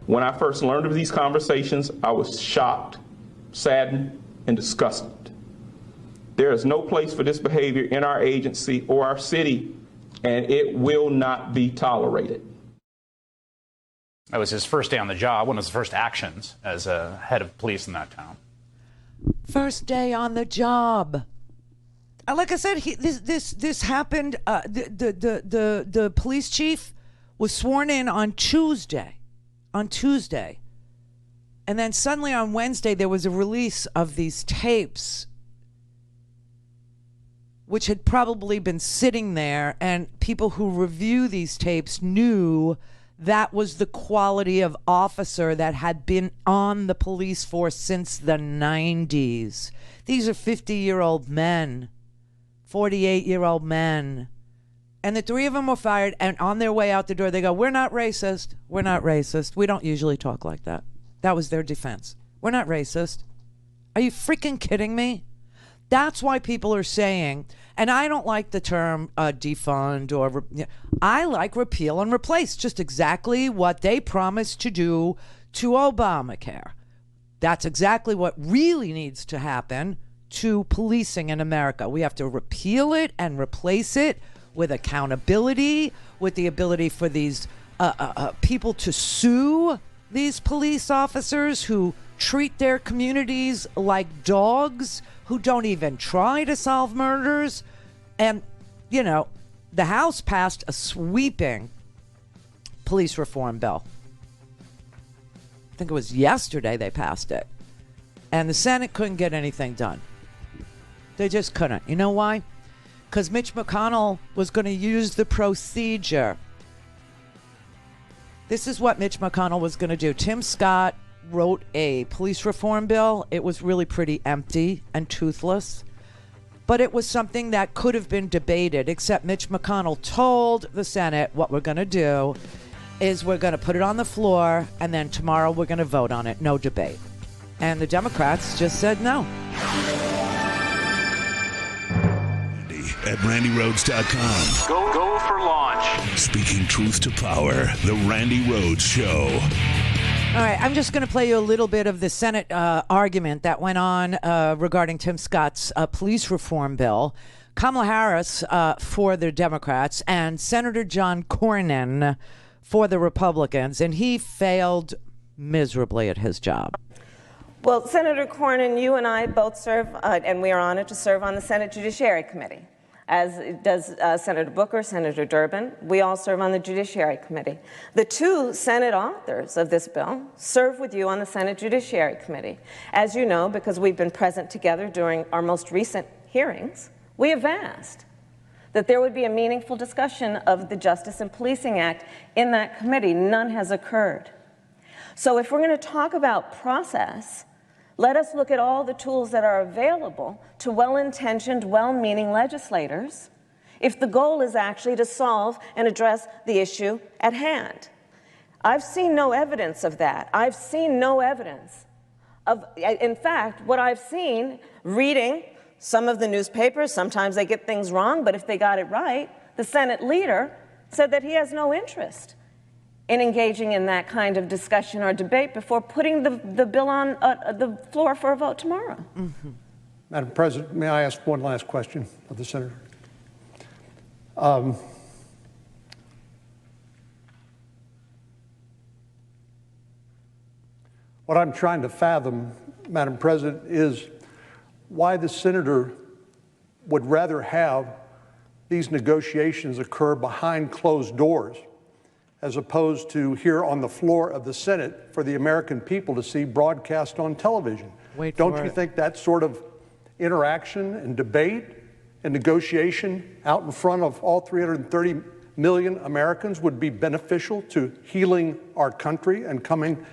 When I first learned of these conversations, I was shocked, saddened, and disgusted. There is no place for this behavior in our agency or our city, and it will not be tolerated. That was his first day on the job, one of his first actions as a head of police in that town. First day on the job. Like I said, this happened. The police chief was sworn in on Tuesday. And then suddenly on Wednesday, there was a release of these tapes, which had probably been sitting there, and people who review these tapes knew that was the quality of officer that had been on the police force since the 90s. These are 50-year-old men, 48-year-old men. And the 3 of them were fired, and on their way out the door, they go, "We're not racist. We're not racist. We don't usually talk like that." That was their defense. "We're not racist." Are you freaking kidding me? That's why people are saying, and I don't like the term defund or, I like repeal and replace, just exactly what they promised to do to Obamacare. That's exactly what really needs to happen to policing in America. We have to repeal it and replace it with accountability, with the ability for these people to sue these police officers who treat their communities like dogs, who don't even try to solve murders. And, the House passed a sweeping police reform bill. I think it was yesterday they passed it. And the Senate couldn't get anything done. They just couldn't. You know why? Because Mitch McConnell was going to use the procedure. This is what Mitch McConnell was going to do. Tim Scott wrote a police reform bill. It was really pretty empty and toothless. But it was something that could have been debated, except Mitch McConnell told the Senate, what we're going to do is we're going to put it on the floor, and then tomorrow we're going to vote on it. No debate. And the Democrats just said no. At RandiRhodes.com. Go for launch. Speaking truth to power, the Randi Rhodes Show. All right, I'm just going to play you a little bit of the Senate argument that went on regarding Tim Scott's police reform bill. Kamala Harris for the Democrats and Senator John Cornyn for the Republicans, and he failed miserably at his job. Well, Senator Cornyn, you and I both serve, and we are honored to serve on the Senate Judiciary Committee, as does Senator Booker, Senator Durbin. We all serve on the Judiciary Committee. The 2 Senate authors of this bill serve with you on the Senate Judiciary Committee. As you know, because we've been present together during our most recent hearings, we have asked that there would be a meaningful discussion of the Justice and Policing Act in that committee. None has occurred. So if we're going to talk about process, let us look at all the tools that are available to well-intentioned, well-meaning legislators if the goal is actually to solve and address the issue at hand. I've seen no evidence of that. I've seen no evidence of, in fact, what I've seen reading some of the newspapers, sometimes they get things wrong, but if they got it right, the Senate leader said that he has no interest in engaging in that kind of discussion or debate before putting the bill on the floor for a vote tomorrow. Mm-hmm. Madam President, may I ask one last question of the Senator? What I'm trying to fathom, Madam President, is why the Senator would rather have these negotiations occur behind closed doors as opposed to here on the floor of the Senate for the American people to see broadcast on television. Don't you think that sort of interaction and debate and negotiation out in front of all 330 million Americans would be beneficial to healing our country and coming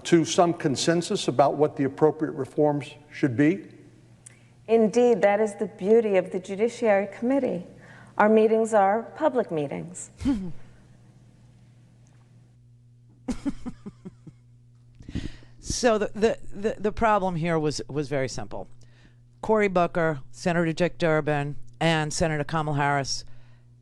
to some consensus about what the appropriate reforms should be? Indeed, that is the beauty of the Judiciary Committee. Our meetings are public meetings. So the problem here was very simple. Cory Booker, Senator Dick Durbin, and Senator Kamala Harris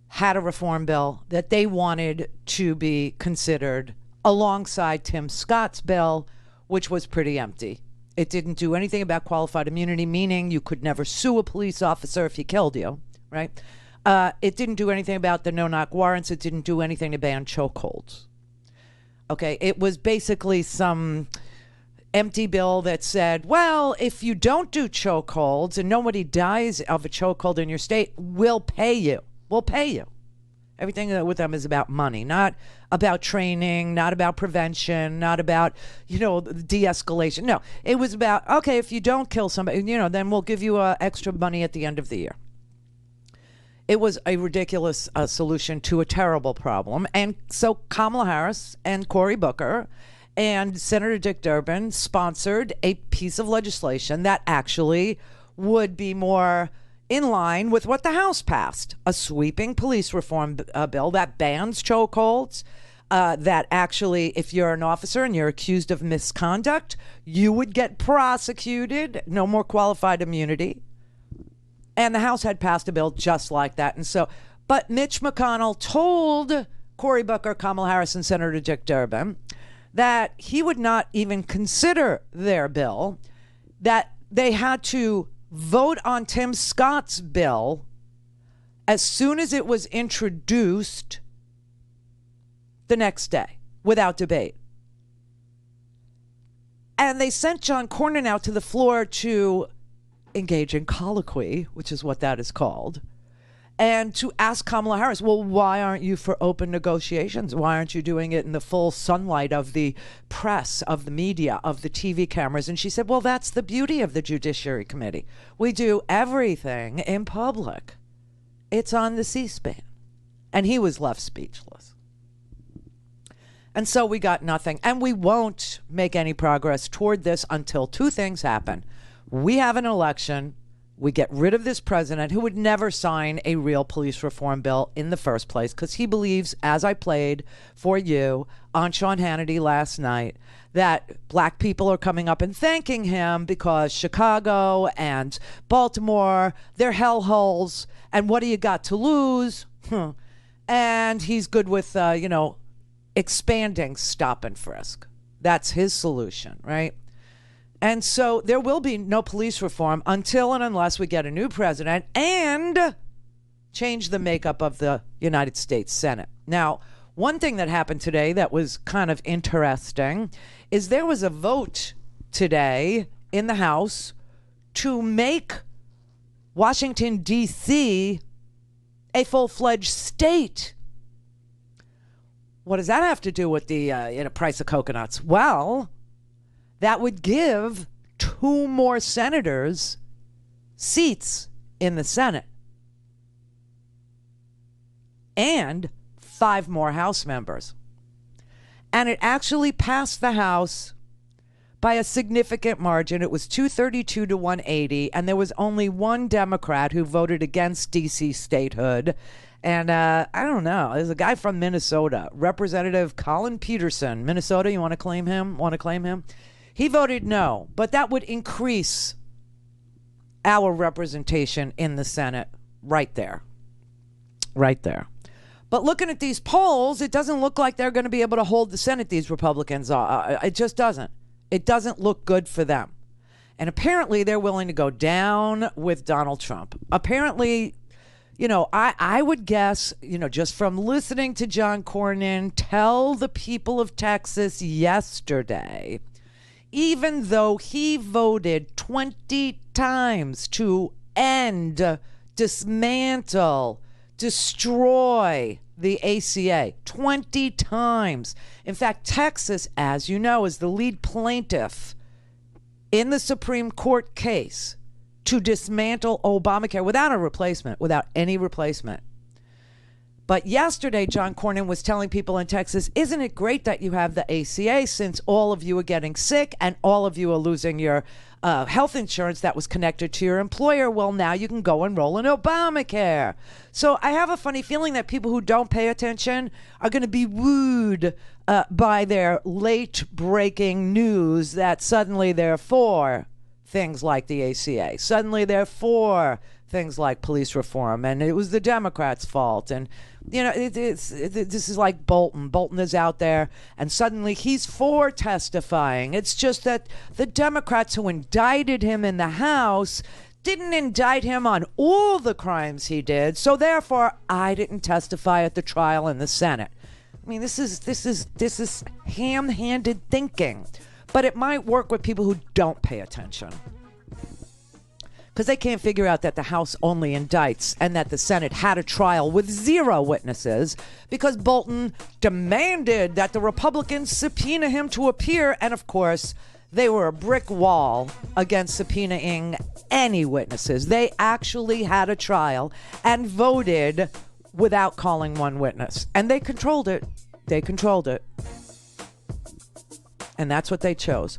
had a reform bill that they wanted to be considered alongside Tim Scott's bill, which was pretty empty. It didn't do anything about qualified immunity, meaning you could never sue a police officer if he killed you, right? It didn't do anything about the no-knock warrants. It didn't do anything to ban chokeholds. Okay, it was basically some empty bill that said, well, if you don't do chokeholds and nobody dies of a chokehold in your state, we'll pay you. We'll pay you. Everything with them is about money, not about training, not about prevention, not about, de-escalation. No, it was about, okay, if you don't kill somebody, then we'll give you extra money at the end of the year. It was a ridiculous solution to a terrible problem. And so Kamala Harris and Cory Booker and Senator Dick Durbin sponsored a piece of legislation that actually would be more in line with what the House passed, a sweeping police reform bill that bans chokeholds, that actually, if you're an officer and you're accused of misconduct, you would get prosecuted, no more qualified immunity. And the House had passed a bill just like that. And so, but Mitch McConnell told Cory Booker, Kamala Harris, and Senator Dick Durbin that he would not even consider their bill, that they had to vote on Tim Scott's bill as soon as it was introduced the next day without debate. And they sent John Cornyn out to the floor to engage in colloquy, which is what that is called, and to ask Kamala Harris, well, why aren't you for open negotiations? Why aren't you doing it in the full sunlight of the press, of the media, of the TV cameras? And she said, well, that's the beauty of the Judiciary Committee. We do everything in public. It's on the C-SPAN. And he was left speechless. And so we got nothing. And we won't make any progress toward this until two things happen. We have an election. We get rid of this president who would never sign a real police reform bill in the first place because he believes, as I played for you on Sean Hannity last night, that black people are coming up and thanking him because Chicago and Baltimore, they're hellholes, and what do you got to lose? And he's good with, expanding stop and frisk. That's his solution, right? And so there will be no police reform until and unless we get a new president and change the makeup of the United States Senate. Now, one thing that happened today that was kind of interesting is there was a vote today in the House to make Washington, D.C. a full-fledged state. What does that have to do with the price of coconuts? Well, that would give 2 more senators seats in the Senate and 5 more House members. And it actually passed the House by a significant margin. It was 232 to 180, and there was only one Democrat who voted against D.C. statehood. And I don't know, there's a guy from Minnesota, Representative Colin Peterson. Minnesota, you want to claim him? He voted no, but that would increase our representation in the Senate right there. Right there. But looking at these polls, it doesn't look like they're going to be able to hold the Senate, these Republicans. It just doesn't. It doesn't look good for them. And apparently they're willing to go down with Donald Trump. Apparently, I would guess, just from listening to John Cornyn tell the people of Texas yesterday, even though he voted 20 times to end, dismantle, destroy the ACA 20 times. In fact, Texas, as you know, is the lead plaintiff in the Supreme Court case to dismantle Obamacare without a replacement, without any replacement. But yesterday, John Cornyn was telling people in Texas, isn't it great that you have the ACA since all of you are getting sick and all of you are losing your health insurance that was connected to your employer? Well, now you can go enroll in Obamacare. So I have a funny feeling that people who don't pay attention are going to be wooed by their late-breaking news that suddenly they're for things like the ACA. Suddenly they're for things like police reform, and it was the Democrats' fault. And, you know, this is like Bolton. Bolton is out there, and suddenly he's for testifying. It's just that the Democrats who indicted him in the House didn't indict him on all the crimes he did, so therefore I didn't testify at the trial in the Senate. I mean, this is ham-handed thinking, but it might work with people who don't pay attention, because they can't figure out that the House only indicts and that the Senate had a trial with 0 witnesses because Bolton demanded that the Republicans subpoena him to appear. And of course, they were a brick wall against subpoenaing any witnesses. They actually had a trial and voted without calling one witness. And they controlled it. They controlled it. And that's what they chose.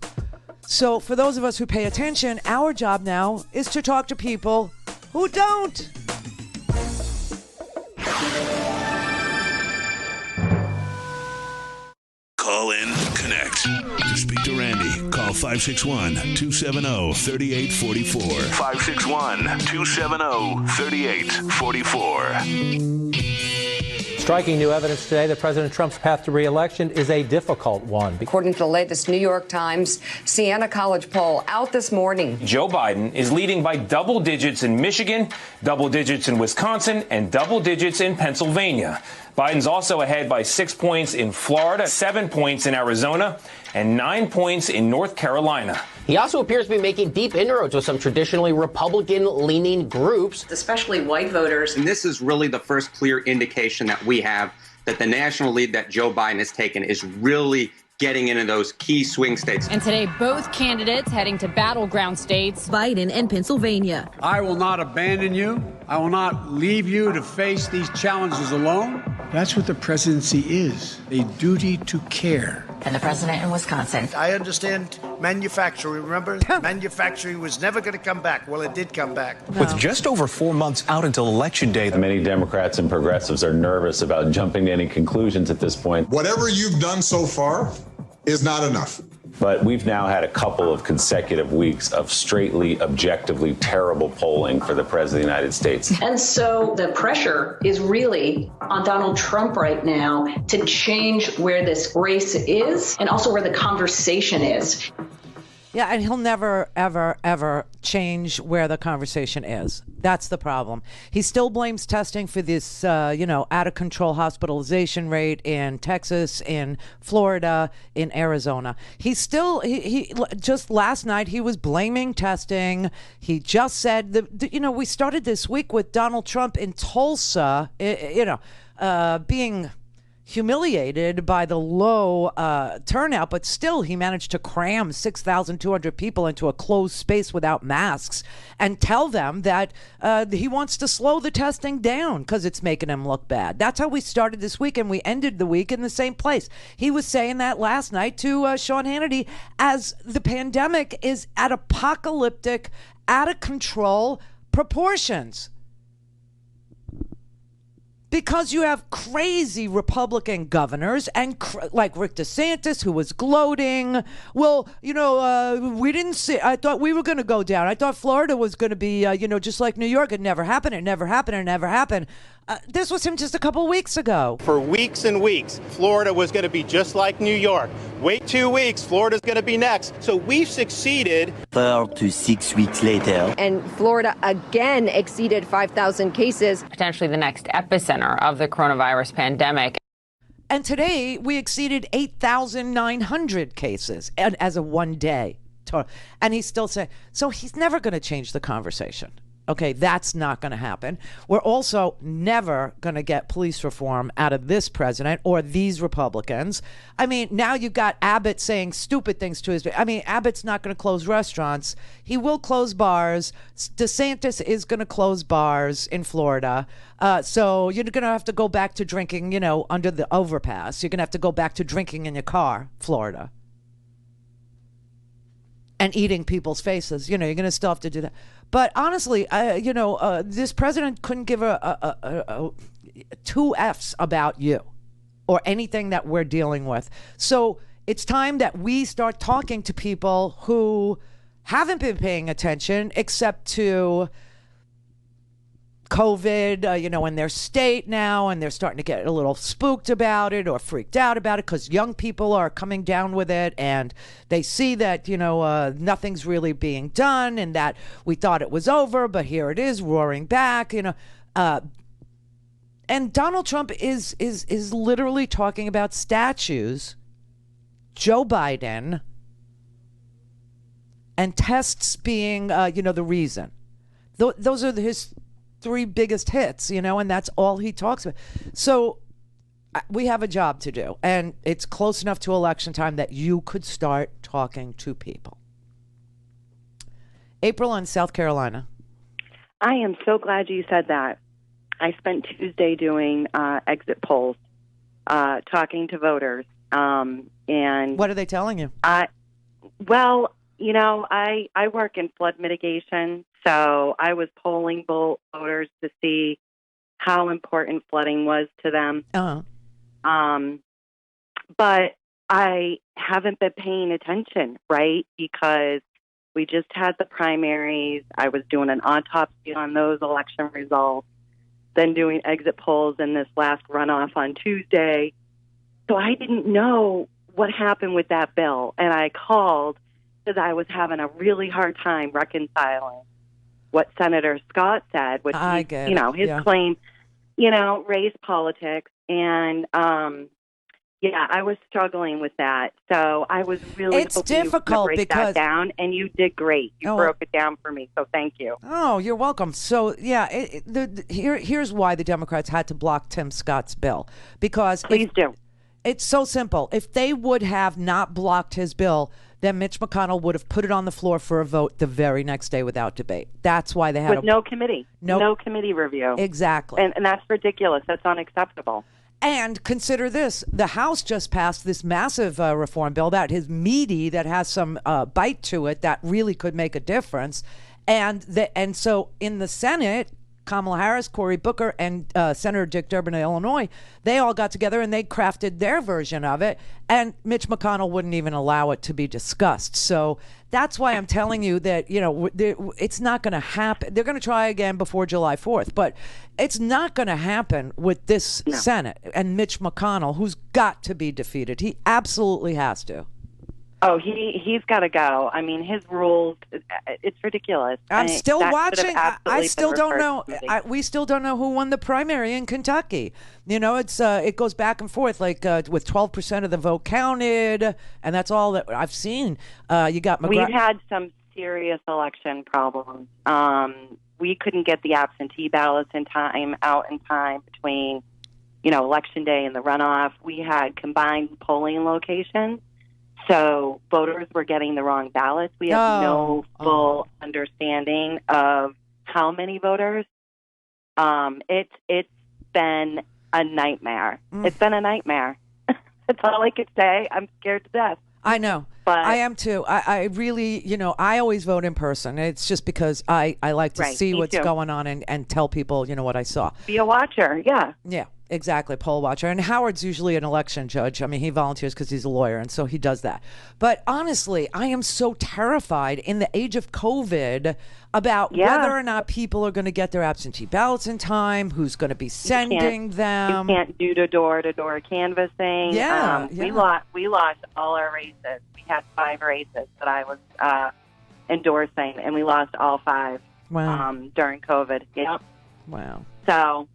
So for those of us who pay attention, our job now is to talk to people who don't. Call in, connect. To speak to Randi, call 561-270-3844. 561-270-3844. Striking new evidence today that President Trump's path to re-election is a difficult one. According to the latest New York Times Siena College poll out this morning, Joe Biden is leading by double digits in Michigan, double digits in Wisconsin, and double digits in Pennsylvania. Biden's also ahead by 6 points in Florida, 7 points in Arizona, and 9 points in North Carolina. He also appears to be making deep inroads with some traditionally Republican-leaning groups, especially white voters. And this is really the first clear indication that we have that the national lead that Joe Biden has taken is really getting into those key swing states. And today, both candidates heading to battleground states, Biden and Pennsylvania. I will not abandon you. I will not leave you to face these challenges alone. That's what the presidency is, a duty to care. And the president in Wisconsin. I understand manufacturing. Remember, manufacturing was never going to come back. Well, it did come back. No. With just over 4 months out until Election Day, many Democrats and progressives are nervous about jumping to any conclusions at this point. Whatever you've done so far is not enough. But we've now had a couple of consecutive weeks of straightly, objectively terrible polling for the President of the United States. And so the pressure is really on Donald Trump right now to change where this race is and also where the conversation is. Yeah, and he'll never, ever, ever change where the conversation is. That's the problem. He still blames testing for this, out-of-control hospitalization rate in Texas, in Florida, in Arizona. He just last night, he was blaming testing. He just said, we started this week with Donald Trump in Tulsa, being humiliated by the low turnout, but still he managed to cram 6,200 people into a closed space without masks and tell them that he wants to slow the testing down because it's making him look bad. That's how we started this week, and we ended the week in the same place. He was saying that last night to Sean Hannity as the pandemic is at apocalyptic, out of control proportions. Because you have crazy Republican governors and like Rick DeSantis, who was gloating. Well, we didn't see. I thought we were going to go down. I thought Florida was going to be, just like New York. It never happened. It never happened. It never happened. This was him just a couple weeks ago. For weeks and weeks, Florida was going to be just like New York. Wait 2 weeks, Florida's going to be next. So we've succeeded. 4 to 6 weeks later. And Florida again exceeded 5,000 cases. Potentially the next epicenter of the coronavirus pandemic. And today we exceeded 8,900 cases as of one day. And he's still saying, so he's never going to change the conversation. Okay, that's not going to happen. We're also never going to get police reform out of this president or these Republicans. I mean, now you've got Abbott saying stupid things to his... I mean, Abbott's not going to close restaurants. He will close bars. DeSantis is going to close bars in Florida. So you're going to have to go back to drinking, under the overpass. You're going to have to go back to drinking in your car, Florida. And eating people's faces. You're going to still have to do that. But honestly, this president couldn't give a two F's about you or anything that we're dealing with. So it's time that we start talking to people who haven't been paying attention except to COVID, in their state now, and they're starting to get a little spooked about it or freaked out about it because young people are coming down with it and they see that, nothing's really being done and that we thought it was over, but here it is roaring back, and Donald Trump is literally talking about statues, Joe Biden, and tests being, the reason. Those are his three biggest hits, and that's all he talks about. So we have a job to do, and it's close enough to election time that you could start talking to people. April in South Carolina. I am so glad you said that. I spent Tuesday doing exit polls, talking to voters. And what are they telling you? I work in flood mitigation, so I was polling voters to see how important flooding was to them. But I haven't been paying attention, right? Because we just had the primaries. I was doing an autopsy on those election results, then doing exit polls in this last runoff on Tuesday. So I didn't know what happened with that bill, and I called because I was having a really hard time reconciling what Senator Scott said, which his claim, race politics, and I was struggling with that. So I was really it's difficult break because that down, and you did great. You broke it down for me, so thank you. Oh, you're welcome. So here's why the Democrats had to block Tim Scott's bill, because please do. It's so simple. If they would have not blocked his bill, then Mitch McConnell would have put it on the floor for a vote the very next day without debate. That's why they had no committee, no committee review. Exactly, and that's ridiculous. That's unacceptable. And consider this: the House just passed this massive reform bill that is meaty, that has some bite to it, that really could make a difference. And so in the Senate, Kamala Harris, Cory Booker, and Senator Dick Durbin of Illinois, they all got together and they crafted their version of it, and Mitch McConnell wouldn't even allow it to be discussed. So that's why I'm telling you that, it's not going to happen. They're going to try again before July 4th, but it's not going to happen with this Senate and Mitch McConnell, who's got to be defeated. He absolutely has to. Oh, he's got to go. I mean, his rules, it's ridiculous. I'm still watching. I still don't know. We still don't know who won the primary in Kentucky. It goes back and forth, like with 12% of the vote counted, and that's all that I've seen. You got We've had some serious election problems. We couldn't get the absentee ballots out in time between, Election Day and the runoff. We had combined polling locations. So voters were getting the wrong ballots. We have no full understanding of how many voters. It's been a nightmare. It's been a nightmare. That's all I could say. I'm scared to death. I know. But I am too. I really, I always vote in person. It's just because I like to see what's going on and tell people, what I saw. Be a watcher. Yeah. Yeah. Exactly, poll watcher. And Howard's usually an election judge. I mean, he volunteers because he's a lawyer, and so he does that. But honestly, I am so terrified in the age of COVID about whether or not people are going to get their absentee ballots in time, who's going to be sending them. You can't do the door-to-door canvassing. We lost all our races. We had 5 races that I was endorsing, and we lost all 5 during COVID. Yep. Wow. So...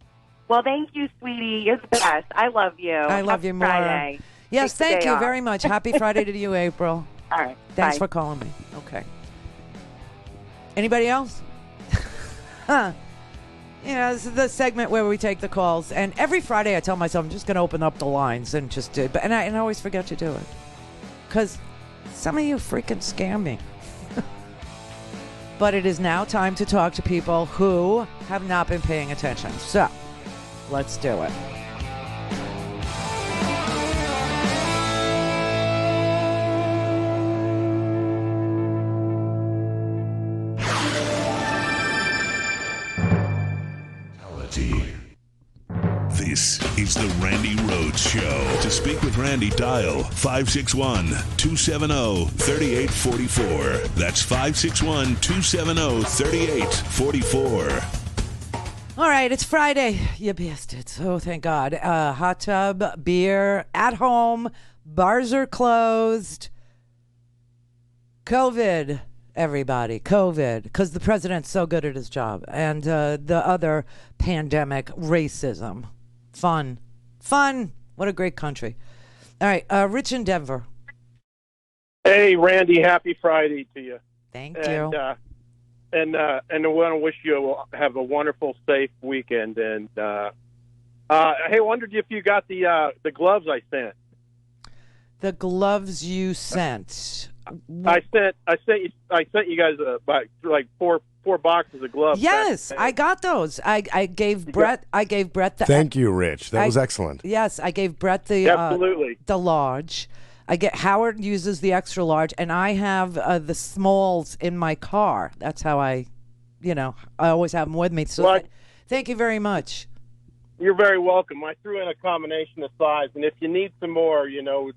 Well, thank you, sweetie. You're the best. I love you. I love you more. Friday. Yes, thank you very much. Happy Friday to you, April. All right. Thanks for calling me. Okay. Anybody else? This is the segment where we take the calls. And every Friday I tell myself I'm just going to open up the lines and just do it. And I always forget to do it. Because some of you freaking scare me. But it is now time to talk to people who have not been paying attention. So, let's do it. This is the Randi Rhodes Show. To speak with Randi, dial 561-270-3844. That's 561-270-3844. All right, it's Friday. You bastards. Oh, thank God. Hot tub, beer, at home, bars are closed. COVID, everybody. COVID. Because the president's so good at his job. And the other pandemic, racism. Fun. What a great country. All right, Rich in Denver. Hey, Randi, happy Friday to you. Thank you. And I want to wish you have a wonderful, safe weekend. And hey, I wondered if you got the gloves I sent. The gloves you sent. I sent you guys like four boxes of gloves. Yes, I got those. I gave Brett the. Thank you, Rich. That was excellent. Yes, I gave Brett the absolutely the large. Howard uses the extra large, and I have the smalls in my car. That's how I always have them with me. So thank you very much. You're very welcome. I threw in a combination of size, and if you need some more,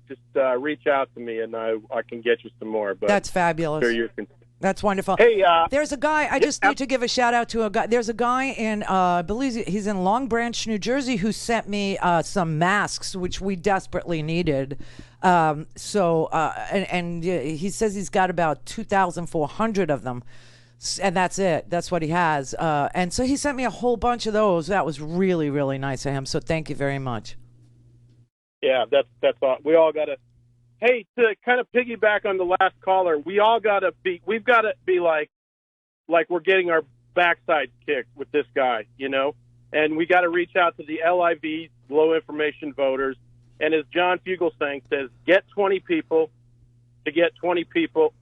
just reach out to me, and I can get you some more. But that's fabulous. Sure you can. That's wonderful. Hey, there's a guy. I just need to give a shout out to a guy. There's a guy in, I believe he's in Long Branch, New Jersey, who sent me some masks, which we desperately needed. And he says he's got about 2,400 of them. And that's it. That's what he has. And so he sent me a whole bunch of those. That was really, really nice of him. So thank you very much. Yeah, that's all. We all got to. Hey, to kind of piggyback on the last caller, we've got to be like we're getting our backsides kicked with this guy, and we got to reach out to the LIVs, low information voters. And as John Fugelsang says, get 20 people to get 20 people.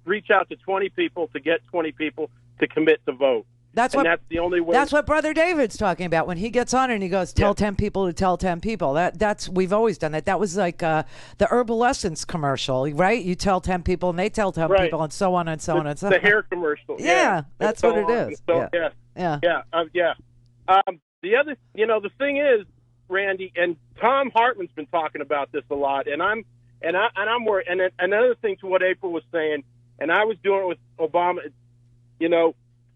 Reach out to 20 people to get 20 people to commit to vote. That's the only way. That's what Brother David's talking about when he gets on and he goes, tell 10 people to tell 10 people. That's we've always done that. That was like the Herbal Essence commercial, right? You tell 10 people and they tell 10 people and so on and so on and so on. The hair commercial. Yeah, that's what it is. So, yeah. The other, the thing is, Randi, and Tom Hartman's been talking about this a lot, and I'm worried. And another thing to what April was saying, and I was doing it with Obama,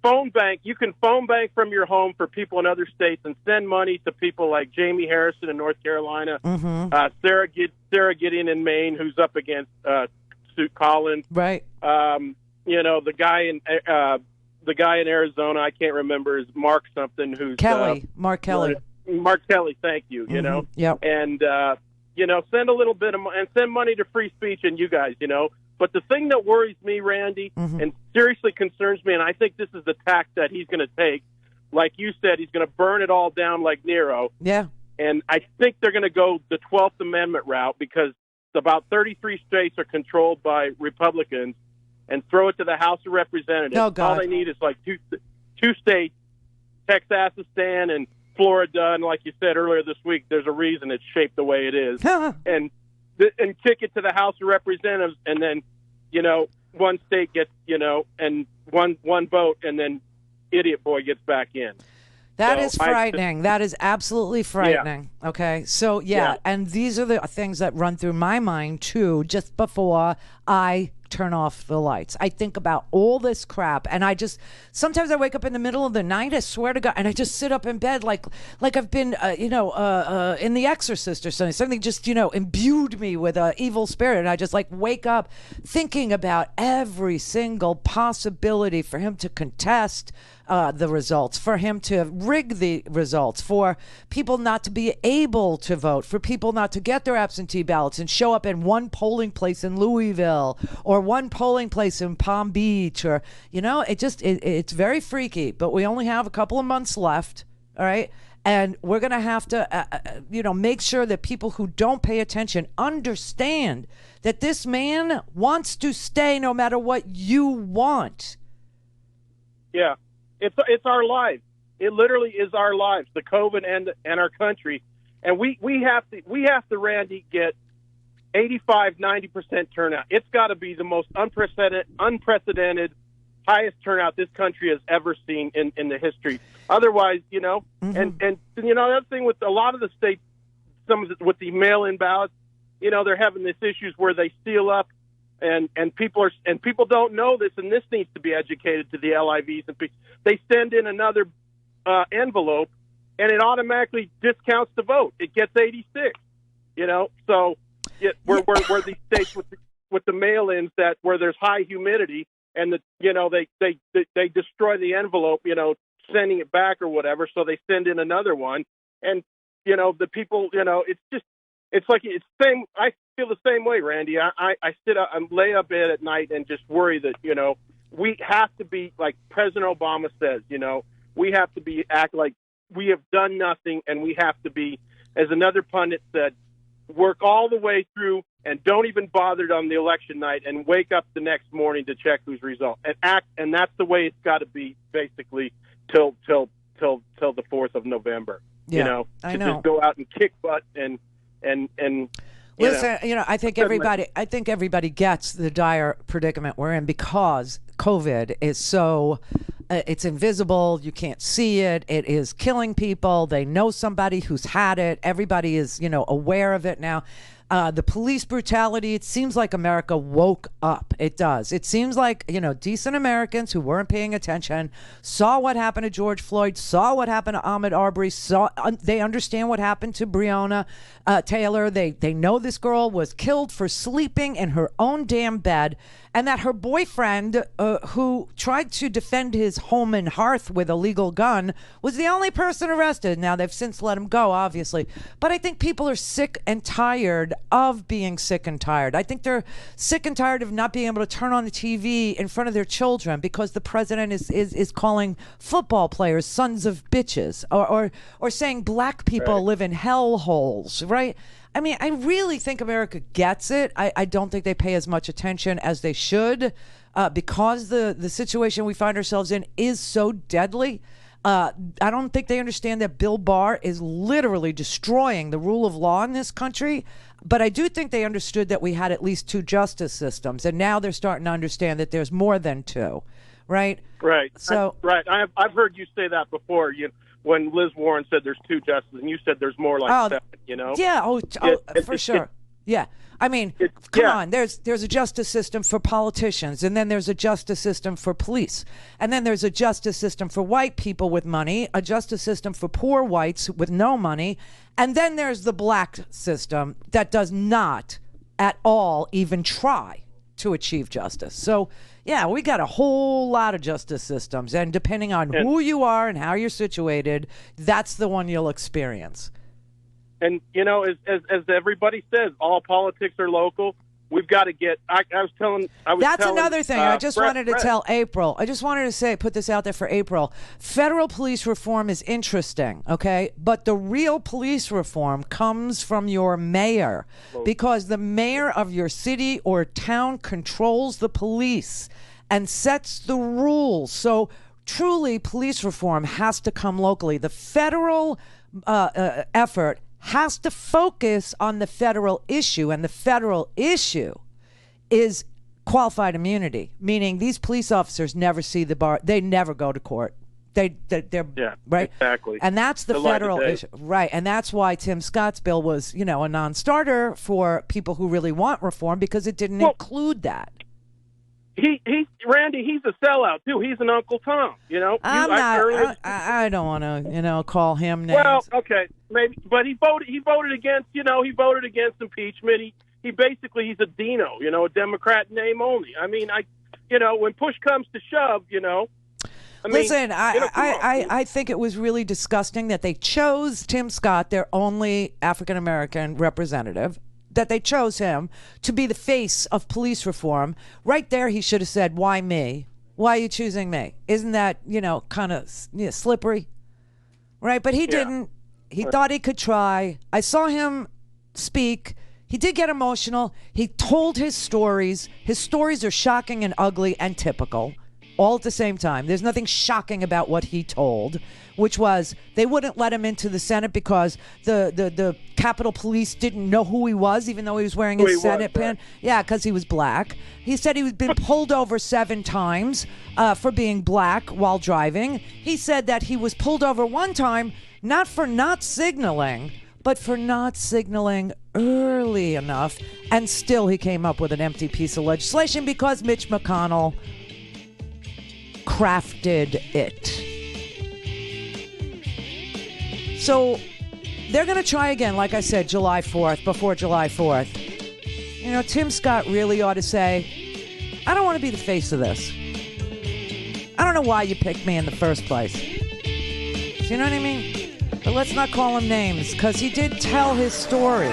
phone bank. You can phone bank from your home for people in other states and send money to people like Jamie Harrison in North Carolina, Sarah Gideon in Maine, who's up against Sue Collins. Right. The guy in Arizona, I can't remember, is Mark something. Who's Mark Kelly. Mark Kelly. Thank you. Yep. And send a little bit of and send money to free speech and you guys. But the thing that worries me, Randi, and seriously concerns me, and I think this is the tack that he's going to take, like you said, he's going to burn it all down like Nero. Yeah. And I think they're going to go the 12th Amendment route because about 33 states are controlled by Republicans and throw it to the House of Representatives. Oh, God. All they need is like two states, Texasistan and Florida. And like you said earlier this week, there's a reason it's shaped the way it is. and kick it to the House of Representatives, and then, one state gets, and one vote, and then Idiot Boy gets back in. That is frightening. That is absolutely frightening. Yeah. Okay. So, and these are the things that run through my mind, too, just before I turn off the lights. I think about all this crap, and sometimes I wake up in the middle of the night, I swear to God, and I just sit up in bed like I've been, in The Exorcist or something. Something just, imbued me with an evil spirit, and I just wake up thinking about every single possibility for him to contest the results, for him to rig the results, for people not to be able to vote, for people not to get their absentee ballots and show up in one polling place in Louisville or one polling place in Palm Beach, or, it's very freaky, but we only have a couple of months left. All right. And we're going to have to, make sure that people who don't pay attention understand that this man wants to stay no matter what you want. Yeah, it's our lives. It literally is our lives, the COVID and our country. And we have to, Randy, get 85-90% turnout. It's got to be the most unprecedented, highest turnout this country has ever seen in the history. Otherwise, and the other thing with a lot of the states, with the mail-in ballots, they're having this issues where they seal up, and people don't know this, and this needs to be educated to the LIVs, and they send in another envelope, and it automatically discounts the vote. It gets 86. So where these states with the mail-ins where there's high humidity, and they destroy the envelope, sending it back or whatever, so they send in another one, and the people, it's like it's same. I feel the same way, Randy. I sit up, I lay up bed at night and just worry that we have to be like President Obama says. We have to act like we have done nothing, and we have to be, as another pundit said, work all the way through and don't even bother on the election night, and wake up the next morning to check whose result and act. And that's the way it's got to be, basically, till the 4th of November. Yeah, I know. Just go out and kick butt and listen. I think everybody gets the dire predicament we're in, because COVID is so. It's invisible. You can't see it. It is killing people. They know somebody who's had it. Everybody is, aware of it now. The police brutality, it seems like America woke up. It does. It seems like, decent Americans who weren't paying attention saw what happened to George Floyd, saw what happened to Ahmaud Arbery, they understand what happened to Breonna Taylor. They know this girl was killed for sleeping in her own damn bed, and that her boyfriend, who tried to defend his home and hearth with a legal gun, was the only person arrested. Now, they've since let him go, obviously. But I think people are sick and tired of being sick and tired. I think they're sick and tired of not being able to turn on the TV in front of their children because the president is calling football players sons of bitches, or saying black people live in hell holes, right? I mean, I really think America gets it. I don't think they pay as much attention as they should, because the situation we find ourselves in is so deadly. I don't think they understand that Bill Barr is literally destroying the rule of law in this country. But I do think they understood that we had at least 2 justice systems, and now they're starting to understand that there's more than 2, right? Right. So I've heard you say that before. When Liz Warren said there's 2 justices, and you said there's more like 7, Yeah, for sure. Yeah. I mean, come on, there's a justice system for politicians, and then there's a justice system for police, and then there's a justice system for white people with money, a justice system for poor whites with no money, and then there's the black system that does not at all even try to achieve justice. So, yeah, we got a whole lot of justice systems, and depending on who you are and how you're situated, that's the one you'll experience. And, as everybody says, all politics are local. We've got to get. That's another thing. I just wanted to tell April. I just wanted to put this out there for April. Federal police reform is interesting, okay? But the real police reform comes from your mayor, because the mayor of your city or town controls the police and sets the rules. So truly, police reform has to come locally. The federal effort has to focus on the federal issue, and the federal issue is qualified immunity, meaning these police officers never see the bar. They never go to court. They're right. Exactly. And that's the federal issue, right? And that's why Tim Scott's bill was, a non-starter for people who really want reform, because it didn't include that. Randy, he's a sellout too. He's an Uncle Tom. I don't want to, call him names. Well, okay, maybe, but he voted against. He voted against impeachment. He basically, he's a Dino. A Democrat name only. I mean, when push comes to shove, Listen, I think it was really disgusting that they chose Tim Scott, their only African-American representative, that they chose him to be the face of police reform. Right there, he should have said, why me? Why are you choosing me? Isn't that, kind of slippery? Right? But he didn't. He thought he could try. I saw him speak. He did get emotional. He told his stories. His stories are shocking and ugly and typical all at the same time. There's nothing shocking about what he told, which was they wouldn't let him into the Senate because the Capitol Police didn't know who he was, even though he was wearing a Senate pin. Yeah, because he was black. He said he was been pulled over 7 times for being black while driving. He said that he was pulled over one time, not for not signaling, but for not signaling early enough. And still he came up with an empty piece of legislation because Mitch McConnell crafted it. So they're going to try again, like I said, July 4th, before July 4th. Tim Scott really ought to say, I don't want to be the face of this. I don't know why you picked me in the first place. Do you know what I mean? But let's not call him names, because he did tell his story.